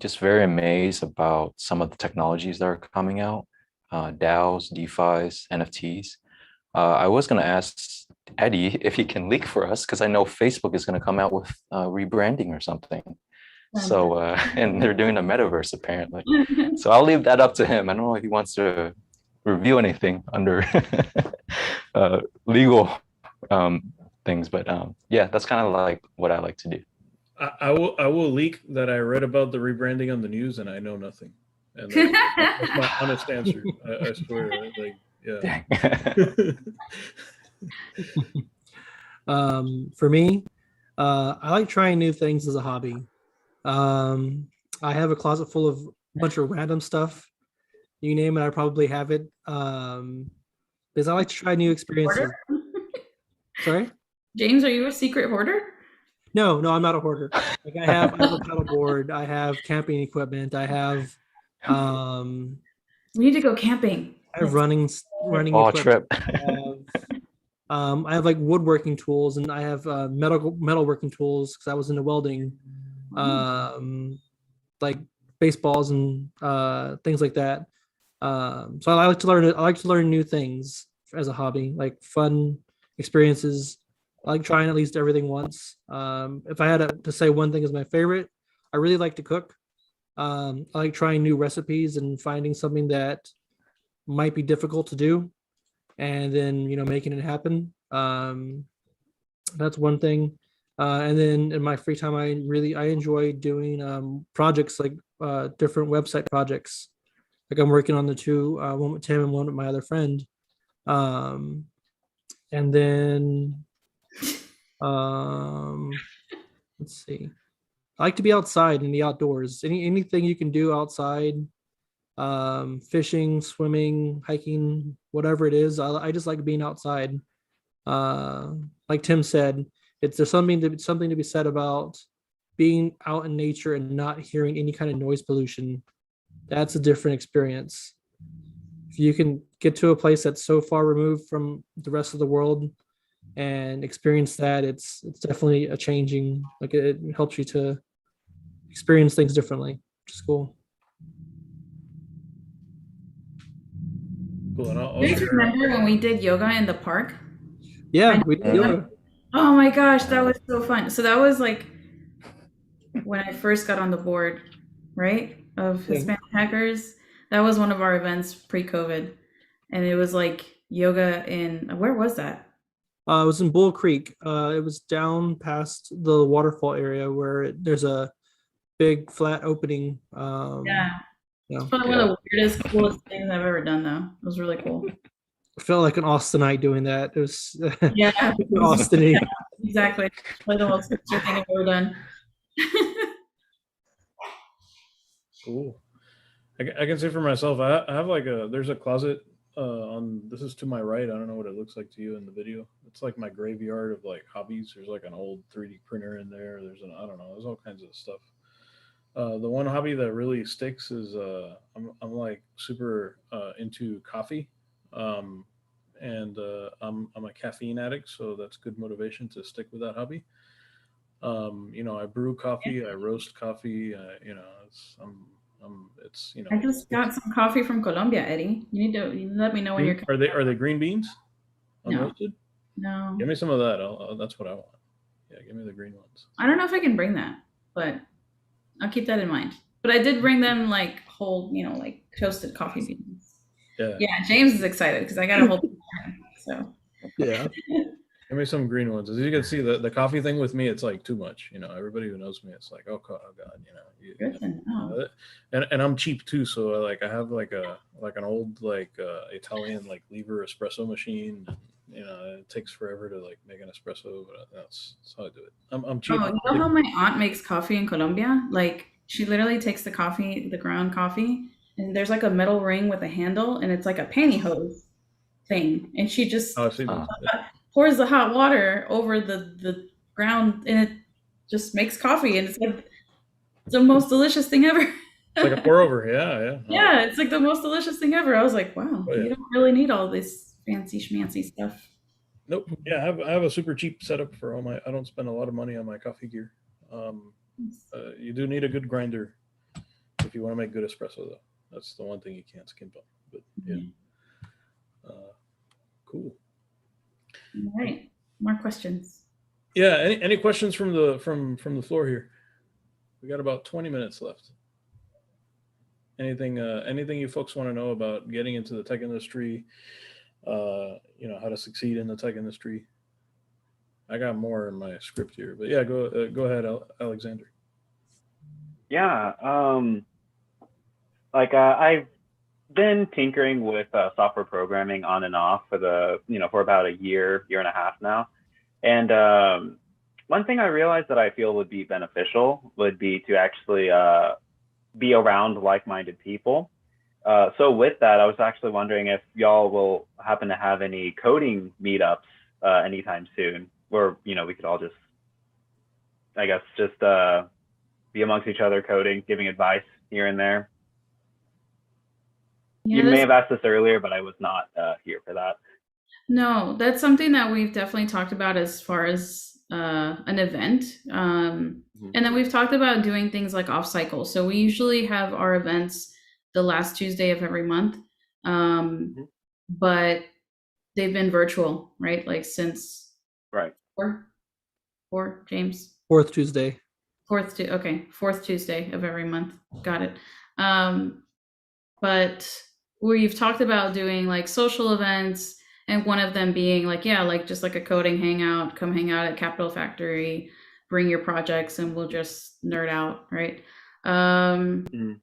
just very amazed about some of the technologies that are coming out, DAOs, DeFis, NFTs. I was going to ask, Eddie if he can leak for us, because I know Facebook is going to come out with rebranding or something. So, and they're doing a metaverse apparently. So I'll leave that up to him. I don't know if he wants to review anything under legal things, but yeah, that's kind of like what I like to do. I will leak that I read about the rebranding on the news and I know nothing. And that's my honest answer. I swear. Like, yeah. For me, I like trying new things as a hobby. I have a closet full of a bunch of random stuff. You name it, I probably have it. Because I like to try new experiences. Sorry? James, are you a secret hoarder? No, I'm not a hoarder. Like I have a paddleboard, I have camping equipment, I have We need to go camping. I have running Oh, equipment. trip. I have like woodworking tools, and I have metalworking tools because I was into welding, like baseballs and things like that. So I like to learn. I like to learn new things as a hobby, like fun experiences. I like trying at least everything once. If I had to say one thing is my favorite, I really like to cook. I like trying new recipes and finding something that might be difficult to do, and then making it happen. That's one thing. And then in my free time, I enjoy doing projects like different website projects. Like I'm working on the two, one with Tim and one with my other friend. And then let's see. I like to be outside in the outdoors. Anything you can do outside, fishing, swimming, hiking, whatever it is. I just like being outside. Like Tim said, there's something to be said about being out in nature and not hearing any kind of noise pollution. That's a different experience. If you can get to a place that's so far removed from the rest of the world and experience that, it's definitely a changing. Like it helps you to experience things differently, which is cool. Cool. And Do you guys remember when we did yoga in the park? Yeah, we did yoga. Oh my gosh, that was so fun. So that was like when I first got on the board, right? Of Hispanic Hackers. That was one of our events pre-COVID. And it was like yoga where was that? It was in Bull Creek. It was down past the waterfall area where there's a big flat opening. It's probably one of the weirdest, coolest things I've ever done, though. It was really cool. I felt like an Austinite doing that. It was Austin. Yeah, exactly. Probably the most hipster thing I've ever done. Cool. I can say for myself, I have like there's a closet this is to my right. I don't know what it looks like to you in the video. It's like my graveyard of like hobbies. There's like an old 3D printer in there. I don't know, there's all kinds of stuff. The one hobby that really sticks is I'm like super into coffee. And I'm a caffeine addict, so that's good motivation to stick with that hobby. I brew coffee, I roast coffee, I just got some coffee from Colombia, Eddie. You need to let me know when you're. Are they green beans? Unroasted? No. Give me some of that. That's what I want. Yeah, give me the green ones. I don't know if I can bring that, but I'll keep that in mind. But I did bring them like whole, like toasted coffee beans. Yeah, James is excited because I got a whole so yeah. Give me some green ones. As you can see, the coffee thing with me, it's like too much. Everybody who knows me, it's like, oh God, and I'm cheap too, so I have like an old Italian like lever espresso machine. It takes forever to like make an espresso, but that's how I do it. I'm cheap. Oh, you know how my aunt makes coffee in Colombia? Like she literally takes the ground coffee, and there's like a metal ring with a handle, and it's like a pantyhose thing, and she just pours the hot water over the ground, and it just makes coffee, and it's like the most delicious thing ever. It's like a pour over, yeah. Yeah, it's like the most delicious thing ever. I was like, wow, you don't really need all this fancy schmancy stuff. Nope. Yeah, I have a super cheap setup for all I don't spend a lot of money on my coffee gear. You do need a good grinder if you want to make good espresso, though. That's the one thing you can't skimp on. But yeah, cool. All right. more questions. Yeah. Any questions from the floor here? We got about 20 minutes left. Anything you folks want to know about getting into the tech industry? How to succeed in the tech industry? I got more in my script here, but yeah, go ahead, Alexander. Yeah. I've been tinkering with software programming on and off for about a year and a half now. And one thing I realized that I feel would be beneficial would be to actually be around like-minded people. So with that, I was actually wondering if y'all will happen to have any coding meetups anytime soon, where we could all just, I guess, just be amongst each other coding, giving advice here and there. Yeah, You may have asked this earlier, but I was not here for that. No, that's something that we've definitely talked about as far as an event. And then we've talked about doing things like off cycle. So we usually have our events the last Tuesday of every month. But they've been virtual, right? Like since four, James? Fourth Tuesday. Fourth Tuesday of every month. Got it. But we've talked about doing like social events, and one of them being like, just like a coding hangout, come hang out at Capital Factory, bring your projects and we'll just nerd out, right? I don't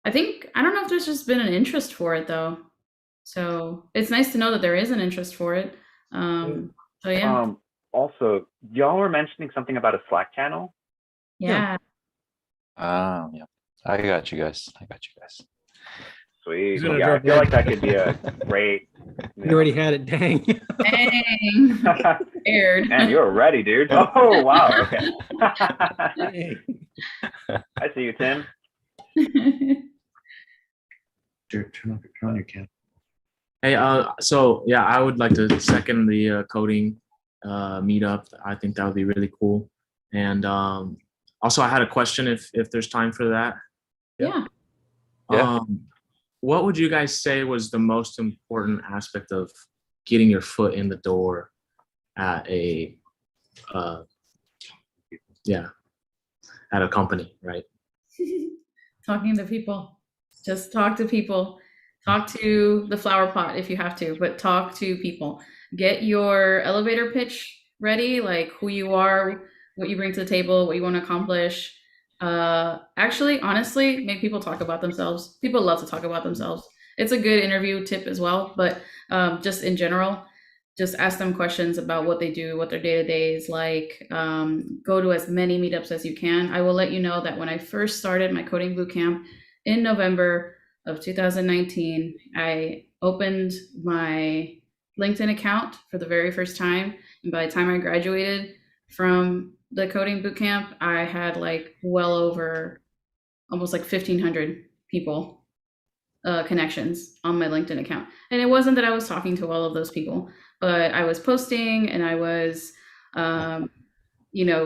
know if there's just been an interest for it though. So it's nice to know that there is an interest for it. So yeah. Also, y'all were mentioning something about a Slack channel. Yeah. Yeah. I got you guys. Sweet. Yeah, I feel like that could be a great. You already had it. Dang. Dang. Scared. Man, you were ready, dude. Oh wow. Okay. I see you, Tim. Turn on your camera. Hey, so yeah, I would like to second the coding meetup. I think that would be really cool. And also, I had a question if there's time for that. Yeah. What would you guys say was the most important aspect of getting your foot in the door at a company, right? Talking to people. Just talk to people. Talk to the flower pot if you have to, but talk to people. Get your elevator pitch ready, like who you are, what you bring to the table, what you want to accomplish. Actually, honestly, make people talk about themselves. People love to talk about themselves. It's a good interview tip as well, but just in general, just ask them questions about what they do, what their day-to-day is like. Go to as many meetups as you can. I will let you know that when I first started my coding bootcamp in November of 2019, I opened my LinkedIn account for the very first time. And by the time I graduated from the coding bootcamp, I had like well over almost like 1,500 people, connections on my LinkedIn account. And it wasn't that I was talking to all of those people, but I was posting and I was,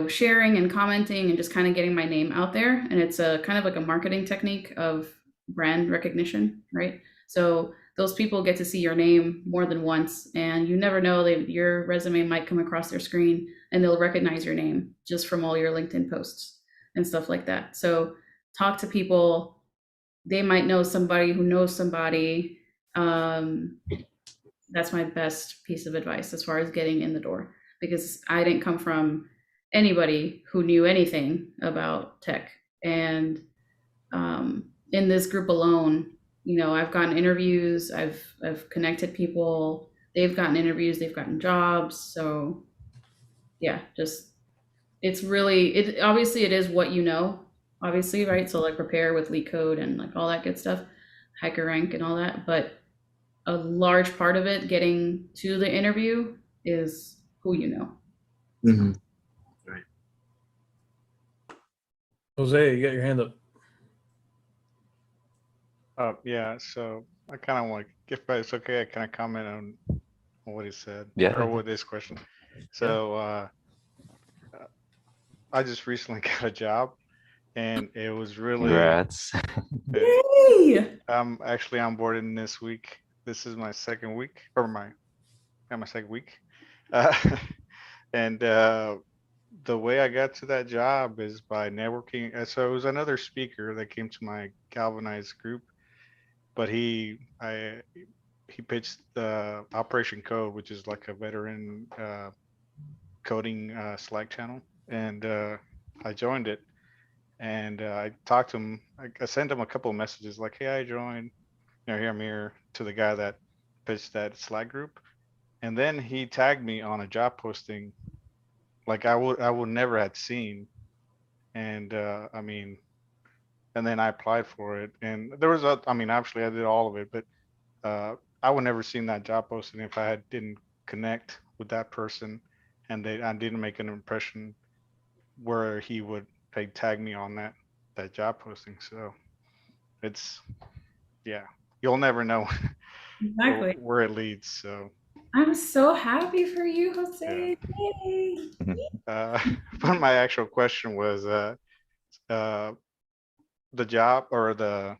sharing and commenting and just kind of getting my name out there. And it's a kind of like a marketing technique of brand recognition, right? So those people get to see your name more than once, and you never know, your resume might come across their screen and they'll recognize your name just from all your LinkedIn posts and stuff like that. So talk to people. They might know somebody who knows somebody. That's my best piece of advice as far as getting in the door, because I didn't come from anybody who knew anything about tech. And in this group alone, I've gotten interviews, I've connected people, they've gotten interviews, they've gotten jobs. So yeah, obviously it is what you know, obviously, right? So like prepare with LeetCode and like all that good stuff, HackerRank and all that. But a large part of it getting to the interview is who you know. Mm-hmm. Right. Jose, you got your hand up. Yeah, so I kind of want, if it's okay, I kind of comment on what he said, or with this question. So I just recently got a job, and it was really. Congrats. I'm actually onboarding this week. This is my second week, or my second week. And the way I got to that job is by networking. So it was another speaker that came to my galvanized group, but he pitched the Operation Code, which is like a veteran coding Slack channel, and I joined it. And I talked to him. I sent him a couple of messages like, "Hey, I joined. Here I'm here," to the guy that pitched that Slack group, and then he tagged me on a job posting, like I would never had seen, and I mean, and then I applied for it, and there was obviously I did all of it, but I would never seen that job posting if I didn't connect with that person, and I didn't make an impression where he would tag me on that job posting. So it's, yeah, you'll never know Exactly. where it leads. So I'm so happy for you, Jose. Yay. But my actual question was the job or the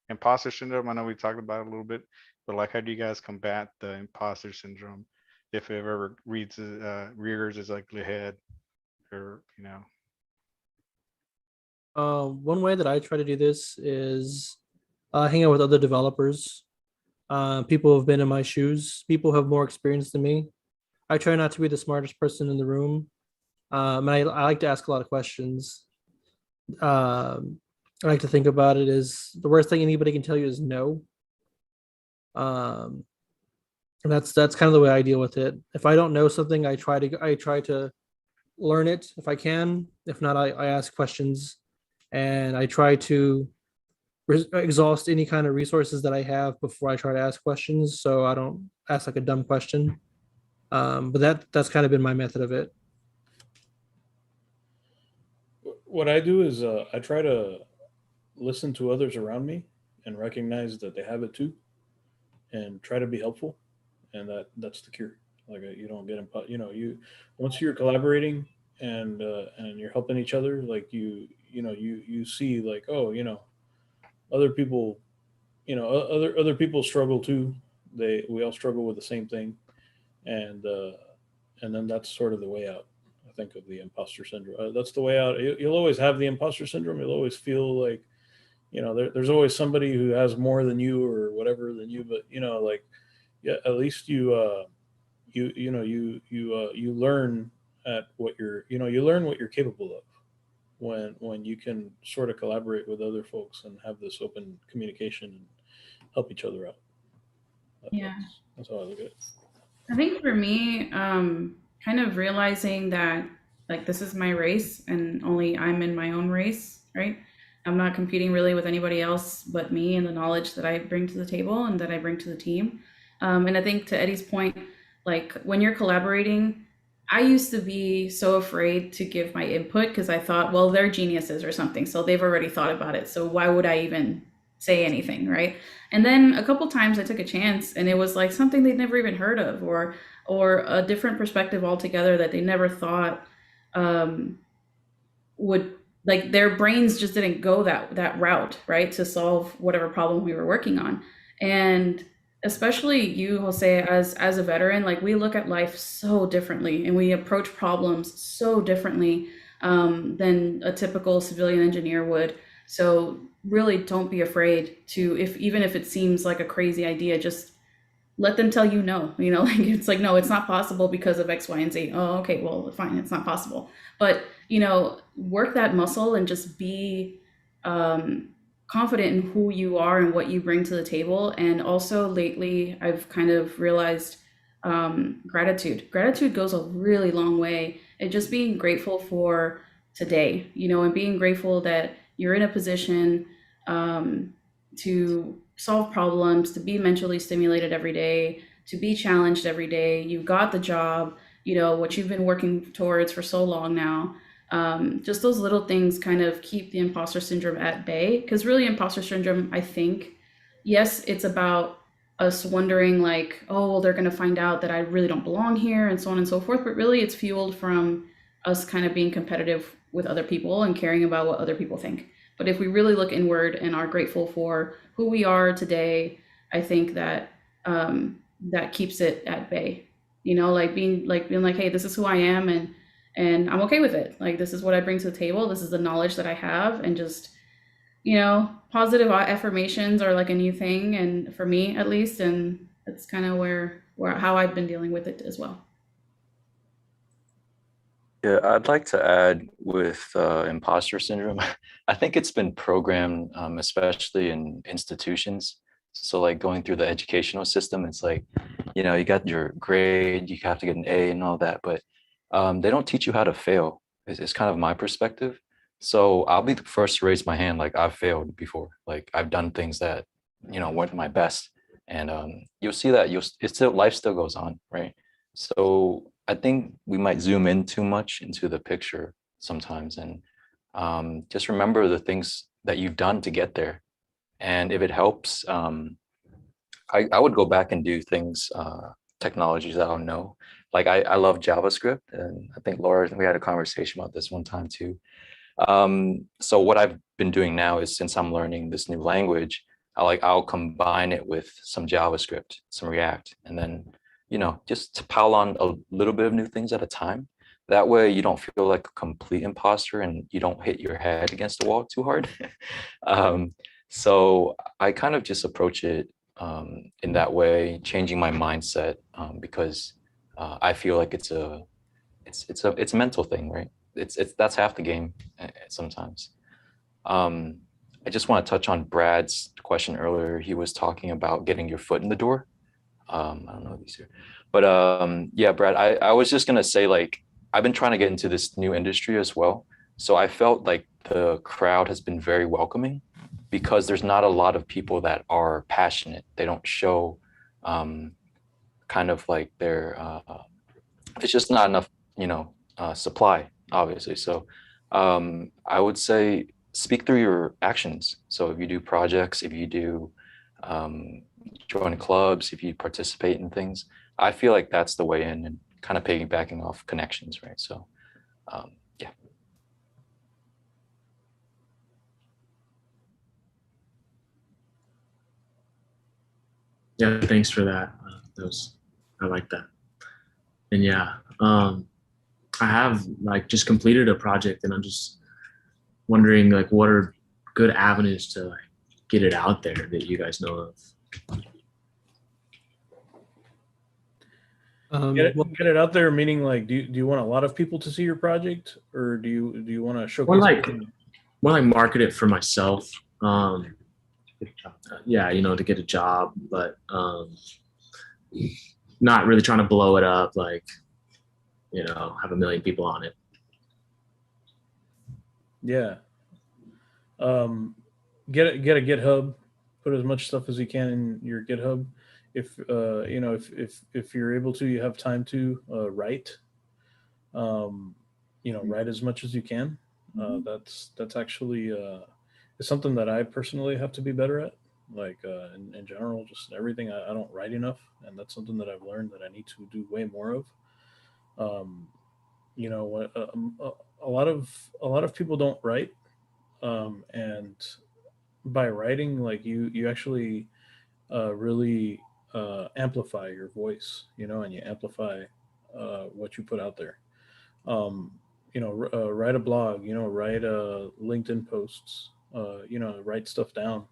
imposter syndrome. I know we talked about it a little bit, but like, how do you guys combat the imposter syndrome if it ever rears its ugly head, or One way that I try to do this is hang out with other developers, people who have been in my shoes, people who have more experience than me. I try not to be the smartest person in the room. And I like to ask a lot of questions. I like to think about it as the worst thing anybody can tell you is no. And that's kind of the way I deal with it. If I don't know something, I try to learn it if I can. If not, I ask questions, and I try to exhaust any kind of resources that I have before I try to ask questions, so I don't ask like a dumb question. But that's kind of been my method of it. What I do is I try to listen to others around me and recognize that they have it too, and try to be helpful, and that's the cure. Like you don't get you once you're collaborating and you're helping each other, like you see like, oh, other people, other people struggle too. We all struggle with the same thing, and then that's sort of the way out. I think of the imposter syndrome. That's the way out. You'll always have the imposter syndrome. You'll always feel like, there's always somebody who has more than you or whatever than you. But like, yeah, at least you learn at what you learn what you're capable of when you can sort of collaborate with other folks and have this open communication and help each other out. Yeah, that's how I look at it. I think for me, kind of realizing that like this is my race and only I'm in my own race, right? I'm not competing really with anybody else but me and the knowledge that I bring to the table and that I bring to the team. And I think to Eddie's point, like when you're collaborating, I used to be so afraid to give my input because I thought, well, they're geniuses or something, so they've already thought about it. So why would I even say anything, right? And then a couple times I took a chance and it was like something they'd never even heard of, or a different perspective altogether that they never thought would, like their brains just didn't go that route, right, to solve whatever problem we were working on. And especially you, Jose, as a veteran, like we look at life so differently and we approach problems so differently than a typical civilian engineer would. So really don't be afraid to, even if it seems like a crazy idea, just let them tell you no, like it's like, no, it's not possible because of X, Y, and Z. Oh, okay, well, fine, it's not possible. But, work that muscle and just be confident in who you are and what you bring to the table. And also lately, I've kind of realized gratitude. Gratitude goes a really long way. And just being grateful for today, and being grateful that you're in a position to solve problems, to be mentally stimulated every day, to be challenged every day. You've got the job, what you've been working towards for so long now. Just those little things kind of keep the imposter syndrome at bay, because really imposter syndrome, I think, yes, it's about us wondering like, oh, well, they're going to find out that I really don't belong here and so on and so forth. But really it's fueled from us kind of being competitive with other people and caring about what other people think. But if we really look inward and are grateful for who we are today, I think that that keeps it at bay. you know, like being like, hey, this is who I am, and I'm okay with it. Like, this is what I bring to the table. This is the knowledge that I have, and just, you know, positive affirmations are like a new thing, and for me at least, and that's kind of where how I've been dealing with it as well. Yeah, I'd like to add with imposter syndrome. I think it's been programmed, especially in institutions. So like going through the educational system, it's like, you know, you got your grade, you have to get an A and all that, but they don't teach you how to fail. It's kind of my perspective. So I'll be the first to raise my hand. Like I've failed before. Like I've done things that, you know, weren't my best. And you'll see that it's still, life still goes on, right? So I think we might zoom in too much into the picture sometimes, and just remember the things that you've done to get there. And if it helps, I would go back and do things, technologies that I don't know. Like I love JavaScript, and I think Laura, we had a conversation about this one time too. So what I've been doing now is, since I'm learning this new language, I'll combine it with some JavaScript, some React, and then, you know, just to pile on a little bit of new things at a time. That way you don't feel like a complete imposter and you don't hit your head against the wall too hard. So I kind of just approach it in that way, changing my mindset, because I feel like it's a mental thing, right? It's that's half the game sometimes. I just want to touch on Brad's question earlier. He was talking about getting your foot in the door. I don't know if he's here, but yeah, Brad, I was just gonna say, like, I've been trying to get into this new industry as well. So I felt like the crowd has been very welcoming, because there's not a lot of people that are passionate. They don't show kind of like their, it's just not enough, you know, supply, obviously. So I would say speak through your actions. So if you do projects, if you do join clubs, if you participate in things, I feel like that's the way in, and kind of piggybacking off connections, right? So yeah. Yeah, thanks for that. I like that. And yeah, I have like just completed a project, and I'm just wondering, like, what are good avenues to like get it out there that you guys know of? Get it out there, meaning like, do you want a lot of people to see your project, or do you want to showcase? More like market it for myself. Yeah, you know, to get a job, but not really trying to blow it up, like, you know, have a million people on it. Yeah. Get a GitHub, put as much stuff as you can in your GitHub. If you know, if you're able to, you have time to write, you know, write as much as you can. That's actually it's something that I personally have to be better at. Like in general, just everything, I don't write enough, and that's something that I've learned that I need to do way more of. You know, a lot of people don't write, and by writing, like, you actually really amplify your voice, you know, and you amplify what you put out there. You know, write a blog, you know, write LinkedIn posts, you know, write stuff down.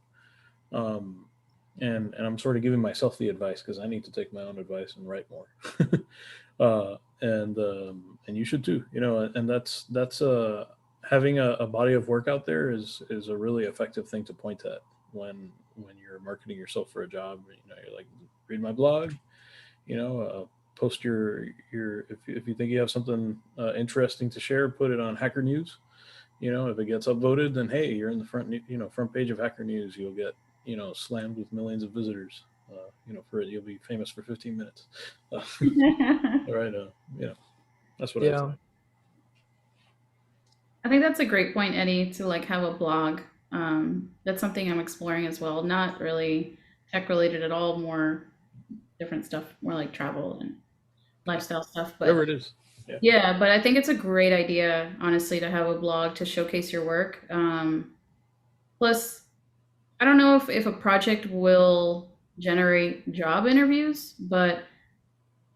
And I'm sort of giving myself the advice, because I need to take my own advice and write more. And you should too, you know, and that's having a body of work out there is a really effective thing to point at when you're marketing yourself for a job. You know, you're like, read my blog, you know, post your if you think you have something interesting to share, put it on Hacker News. You know, if it gets upvoted, then hey, you're in the front page of Hacker News. You'll get, you know, slammed with millions of visitors. You know, you'll be famous for 15 minutes. All right, you know, that's what I say. I think that's a great point, Eddie, to like have a blog. That's something I'm exploring as well. Not really tech related at all, more different stuff, more like travel and lifestyle stuff. But whatever it is. Yeah, but I think it's a great idea, honestly, to have a blog to showcase your work. Plus, I don't know if a project will generate job interviews, but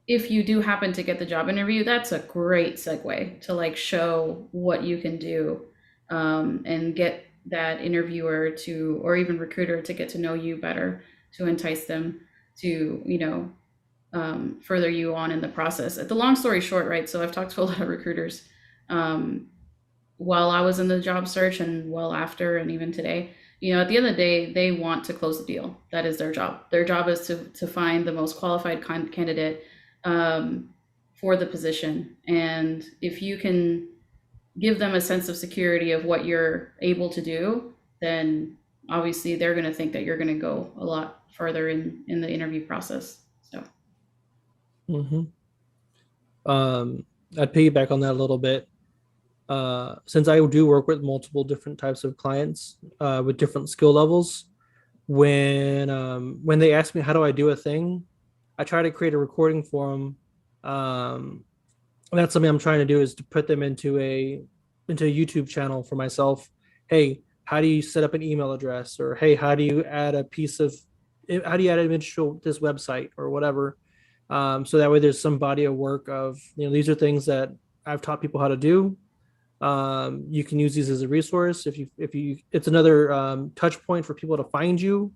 if you do happen to get the job interview, that's a great segue to like show what you can do, and get that interviewer to, or even recruiter to get to know you better, to entice them to, further you on in the process. The long story short, right? So I've talked to a lot of recruiters, while I was in the job search and well after, and even today. At the end of the day, they want to close the deal. That is their job. Their job is to find the most qualified candidate, for the position. And if you can give them a sense of security of what you're able to do, then obviously they're going to think that you're going to go a lot further in the interview process. So. I'd piggyback on that a little bit. Since I do work with multiple different types of clients, with different skill levels, when they ask me how do I do a thing, I try to create a recording for them. And that's something I'm trying to do, is to put them into a YouTube channel for myself. Hey, how do you set up an email address? Or hey, how do you add an image to this website or whatever? So that way there's some body of work of, these are things that I've taught people how to do. You can use these as a resource. If you, it's another touch point for people to find you.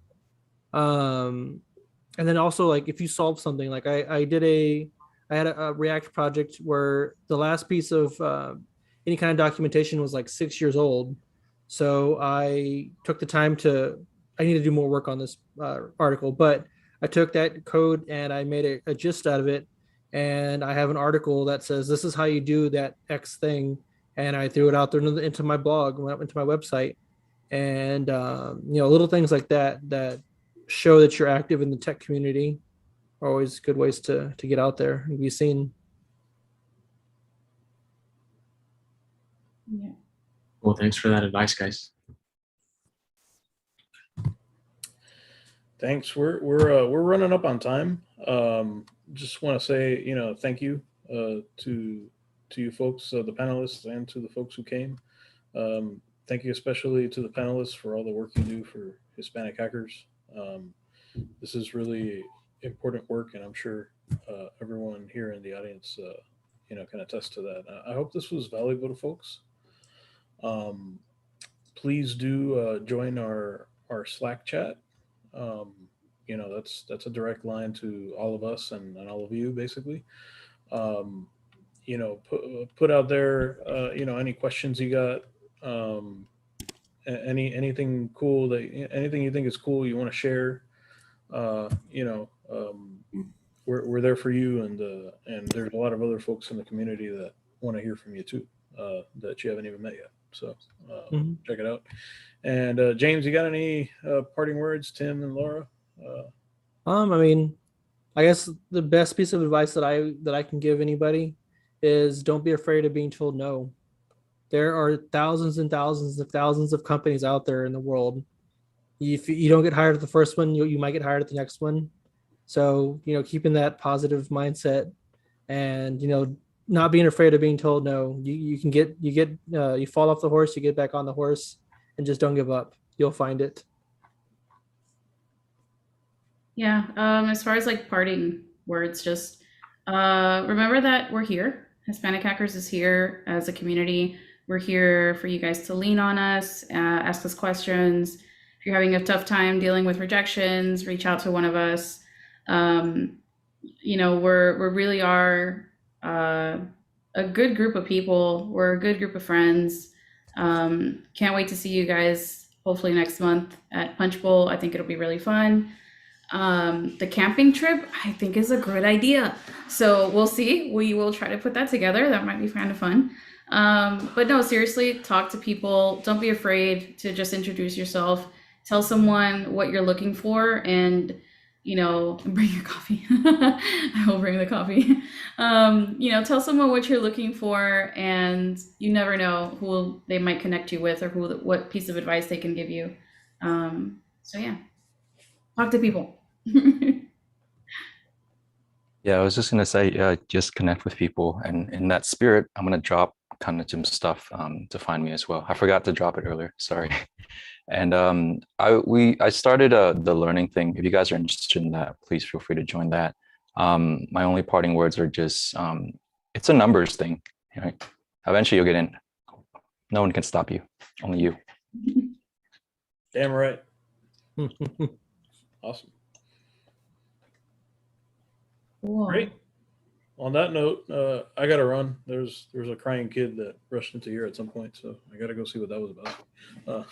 And then also, like, if you solve something, like I had a React project where the last piece of any kind of documentation was like 6 years old. So I took the time I need to do more work on this article, but I took that code and I made a gist out of it. And I have an article that says, this is how you do that X thing. And I threw it out there into my blog, into my website. And, little things like that show that you're active in the tech community are always good ways to get out there and be seen. Yeah. Well, thanks for that advice, guys. Thanks. We're running up on time. Just want to say, thank you to you folks, the panelists, and to the folks who came. Thank you especially to the panelists for all the work you do for Hispanic Hackers. This is really important work, and I'm sure everyone here in the audience, can attest to that. I hope this was valuable to folks. Please do join our Slack chat. That's a direct line to all of us and all of you, basically. Put out there, any questions you got, anything cool anything you think is cool you want to share. We're there for you, and there's a lot of other folks in the community that want to hear from you too, that you haven't even met yet. So check it out. And James, you got any parting words? Tim and Laura? I guess the best piece of advice that I can give anybody is don't be afraid of being told no. There are thousands and thousands of companies out there in the world. If you don't get hired at the first one, you might get hired at the next one. So, keeping that positive mindset and, not being afraid of being told no. You fall off the horse, you get back on the horse, and just don't give up. You'll find it. Yeah. As far as like parting words, just remember that we're here. Hispanic Hackers is here as a community. We're here for you guys to lean on us, ask us questions. If you're having a tough time dealing with rejections, reach out to one of us. We really are a good group of people. We're a good group of friends. Can't wait to see you guys hopefully next month at Punch Bowl. I think it'll be really fun. The camping trip, I think, is a great idea. So we'll see. We will try to put that together. That might be kind of fun. But no, seriously, talk to people. Don't be afraid to just introduce yourself. Tell someone what you're looking for, and bring your coffee. I will bring the coffee. Tell someone what you're looking for, and you never know who they might connect you with, or what piece of advice they can give you. So yeah, talk to people. Yeah, I was just gonna say, just connect with people, and in that spirit, I'm gonna drop kind of some stuff to find me as well. I forgot to drop it earlier. Sorry. And I started the learning thing. If you guys are interested in that, please feel free to join that. My only parting words are just, it's a numbers thing. Right? Eventually you'll get in. No one can stop you, only you. Damn right. Awesome. Cool. Great. On that note, I gotta run. There's a crying kid that rushed into here at some point, so I gotta go see what that was about.